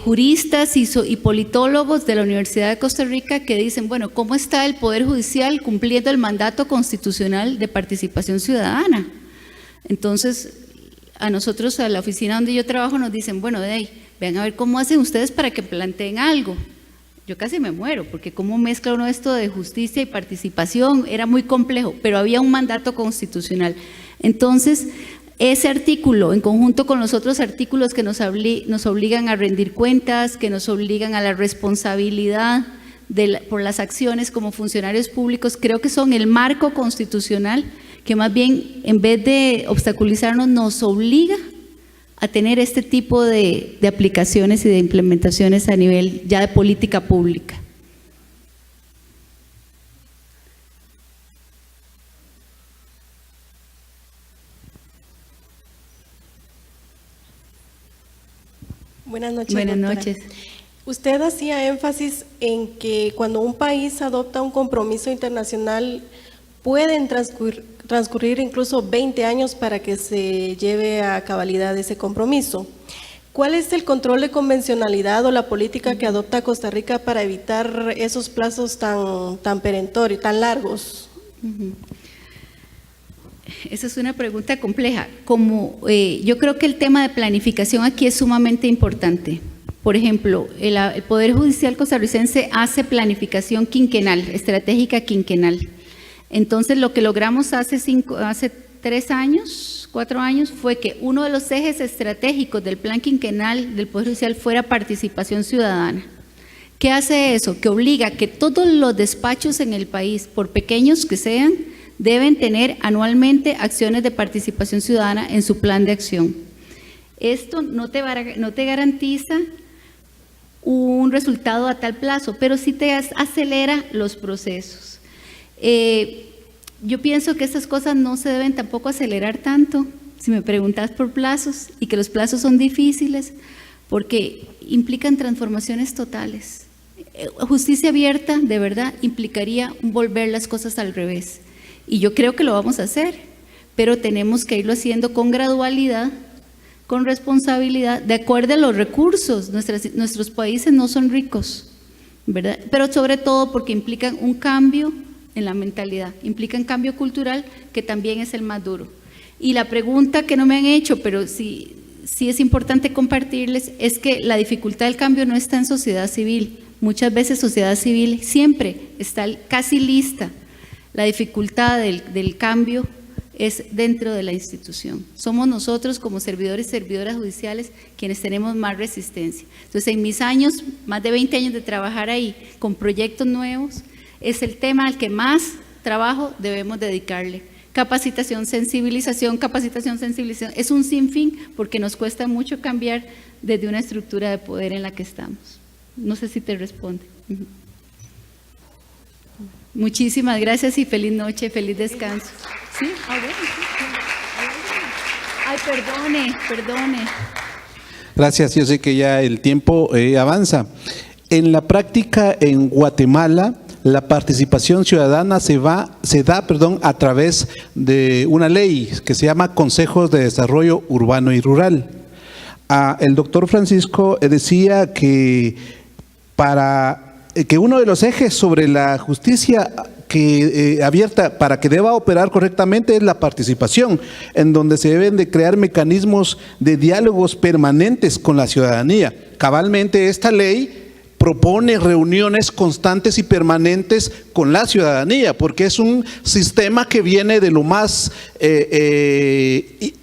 juristas y politólogos de la Universidad de Costa Rica que dicen, bueno, ¿cómo está el Poder Judicial cumpliendo el mandato constitucional de participación ciudadana? Entonces, a nosotros, a la oficina donde yo trabajo, nos dicen, bueno, vean a ver cómo hacen ustedes para que planteen algo. Yo casi me muero, porque cómo mezcla uno esto de justicia y participación, era muy complejo, pero había un mandato constitucional. Entonces, ese artículo, en conjunto con los otros artículos que nos obligan a rendir cuentas, que nos obligan a la responsabilidad por las acciones como funcionarios públicos, creo que son el marco constitucional que más bien, en vez de obstaculizarnos, nos obliga a tener este tipo de aplicaciones y de implementaciones a nivel ya de política pública. Buenas noches. Buenas doctora. noches. Usted hacía énfasis en que cuando un país adopta un compromiso internacional pueden transcurrir incluso 20 años para que se lleve a cabalidad ese compromiso. ¿Cuál es el control de convencionalidad o la política que adopta Costa Rica para evitar esos plazos tan perentorios, tan largos? Esa es una pregunta compleja. Yo creo que el tema de planificación aquí es sumamente importante. Por ejemplo, el Poder Judicial costarricense hace planificación quinquenal, estratégica quinquenal. Entonces, lo que logramos hace 3 años, 4 años, fue que uno de los ejes estratégicos del plan quinquenal del Poder Judicial fuera participación ciudadana. ¿Qué hace eso? Que obliga a que todos los despachos en el país, por pequeños que sean, deben tener anualmente acciones de participación ciudadana en su plan de acción. Esto no te garantiza un resultado a tal plazo, pero sí te acelera los procesos. Yo pienso que estas cosas no se deben tampoco acelerar tanto, si me preguntas por plazos, y que los plazos son difíciles, porque implican transformaciones totales. Justicia abierta, de verdad, implicaría volver las cosas al revés. Y yo creo que lo vamos a hacer, pero tenemos que irlo haciendo con gradualidad, con responsabilidad, de acuerdo a los recursos. Nuestros países no son ricos, ¿verdad? Pero sobre todo porque implican un cambio en la mentalidad, implican cambio cultural, que también es el más duro. Y la pregunta que no me han hecho, pero sí es importante compartirles, es que la dificultad del cambio no está en sociedad civil. Muchas veces sociedad civil siempre está casi lista. La dificultad del cambio es dentro de la institución. Somos nosotros como servidores y servidoras judiciales quienes tenemos más resistencia. Entonces, en mis años, más de 20 años de trabajar ahí, con proyectos nuevos, es el tema al que más trabajo debemos dedicarle. Capacitación, sensibilización, es un sinfín, porque nos cuesta mucho cambiar desde una estructura de poder en la que estamos. No sé si te responde. Muchísimas gracias y feliz noche, feliz descanso. ¿Sí? Ay, perdone. Gracias, yo sé que ya el tiempo avanza. En la práctica en Guatemala, la participación ciudadana se da a través de una ley que se llama Consejos de Desarrollo Urbano y Rural. El doctor Francisco decía que uno de los ejes sobre la justicia abierta para que deba operar correctamente es la participación, en donde se deben de crear mecanismos de diálogos permanentes con la ciudadanía. Cabalmente esta ley propone reuniones constantes y permanentes con la ciudadanía, porque es un sistema que viene de lo más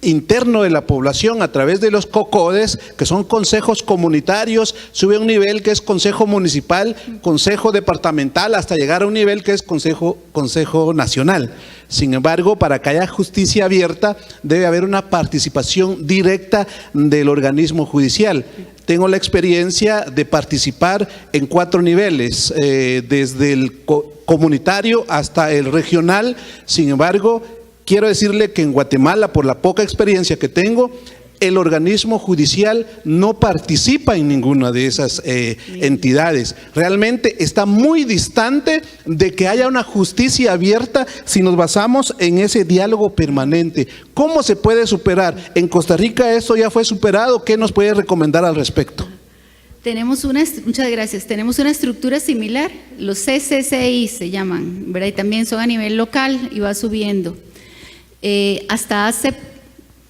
interno de la población a través de los COCODES, que son consejos comunitarios, sube a un nivel que es consejo municipal, consejo departamental, hasta llegar a un nivel que es consejo nacional. Sin embargo, para que haya justicia abierta, debe haber una participación directa del organismo judicial. Tengo la experiencia de participar en 4 niveles, desde el comunitario hasta el regional. Sin embargo, quiero decirle que en Guatemala, por la poca experiencia que tengo, el organismo judicial no participa en ninguna de esas entidades. Realmente está muy distante de que haya una justicia abierta si nos basamos en ese diálogo permanente. ¿Cómo se puede superar? En Costa Rica eso ya fue superado. ¿Qué nos puede recomendar al respecto? Muchas gracias. Tenemos una estructura similar, los CCCI se llaman, ¿verdad? Y también son a nivel local y va subiendo. Hasta hace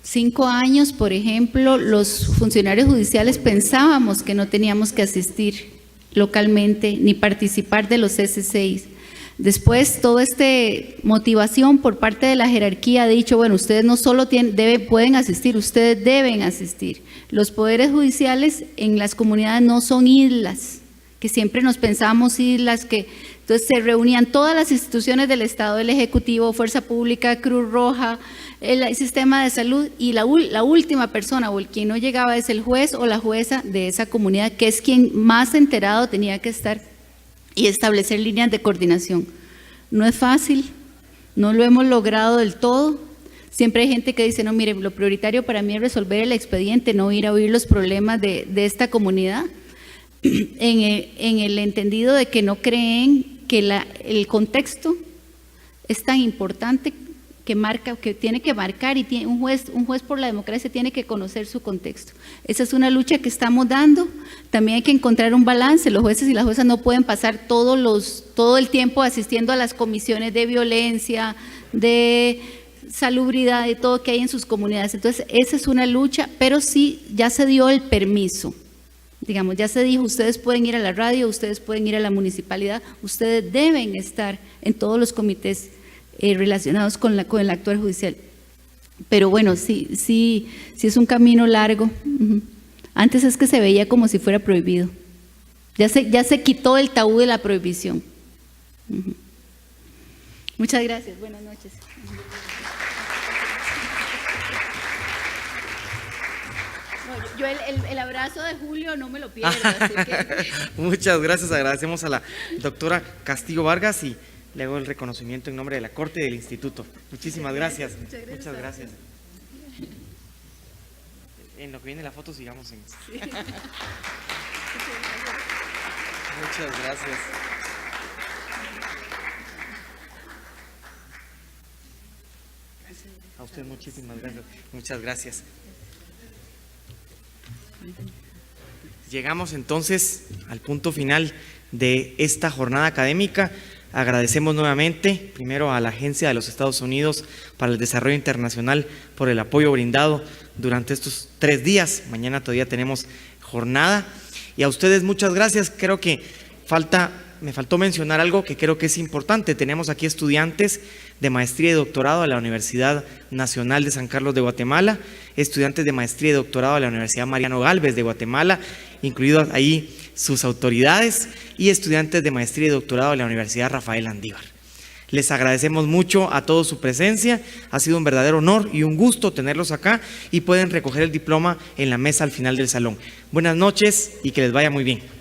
5 años, por ejemplo, los funcionarios judiciales pensábamos que no teníamos que asistir localmente ni participar de los CCCI. Después, toda esta motivación por parte de la jerarquía ha dicho, bueno, ustedes no solo pueden asistir, ustedes deben asistir. Los poderes judiciales en las comunidades no son islas, que siempre nos pensábamos islas, que entonces se reunían todas las instituciones del Estado, el Ejecutivo, Fuerza Pública, Cruz Roja, el sistema de salud, y la última persona o el quien no llegaba es el juez o la jueza de esa comunidad, que es quien más enterado tenía que estar y establecer líneas de coordinación. No es fácil, no lo hemos logrado del todo. Siempre hay gente que dice, no, mire, lo prioritario para mí es resolver el expediente, no ir a oír los problemas de esta comunidad, en el entendido de que no creen que el contexto es tan importante que tiene que marcar, y un juez por la democracia tiene que conocer su contexto. Esa es una lucha que estamos dando. También hay que encontrar un balance. Los jueces y las juezas no pueden pasar todo el tiempo asistiendo a las comisiones de violencia, de salubridad, de todo que hay en sus comunidades. Entonces, esa es una lucha, pero sí, ya se dio el permiso. Digamos, ya se dijo, ustedes pueden ir a la radio, ustedes pueden ir a la municipalidad, ustedes deben estar en todos los comités relacionados con el actuar judicial. Pero bueno, sí es un camino largo. Antes es que se veía como si fuera prohibido. Ya se quitó el tabú de la prohibición. Muchas gracias, buenas noches. No, yo el abrazo de Julio no me lo pierdo. Así que... Muchas gracias, agradecemos a la doctora Castillo Vargas y le hago el reconocimiento en nombre de la Corte y del Instituto. Muchísimas gracias. Muchas gracias. En lo que viene la foto sigamos en esto. Sí. Muchas gracias. A usted muchísimas gracias. Muchas gracias. Llegamos entonces al punto final de esta jornada académica. Agradecemos nuevamente, primero a la Agencia de los Estados Unidos para el Desarrollo Internacional por el apoyo brindado durante estos 3 días. Mañana todavía tenemos jornada. Y a ustedes muchas gracias. Creo que me faltó mencionar algo que creo que es importante. Tenemos aquí estudiantes de maestría y doctorado de la Universidad Nacional de San Carlos de Guatemala, estudiantes de maestría y doctorado de la Universidad Mariano Gálvez de Guatemala, incluidos ahí sus autoridades, y estudiantes de maestría y doctorado de la Universidad Rafael Andívar. Les agradecemos mucho a todos su presencia, ha sido un verdadero honor y un gusto tenerlos acá y pueden recoger el diploma en la mesa al final del salón. Buenas noches y que les vaya muy bien.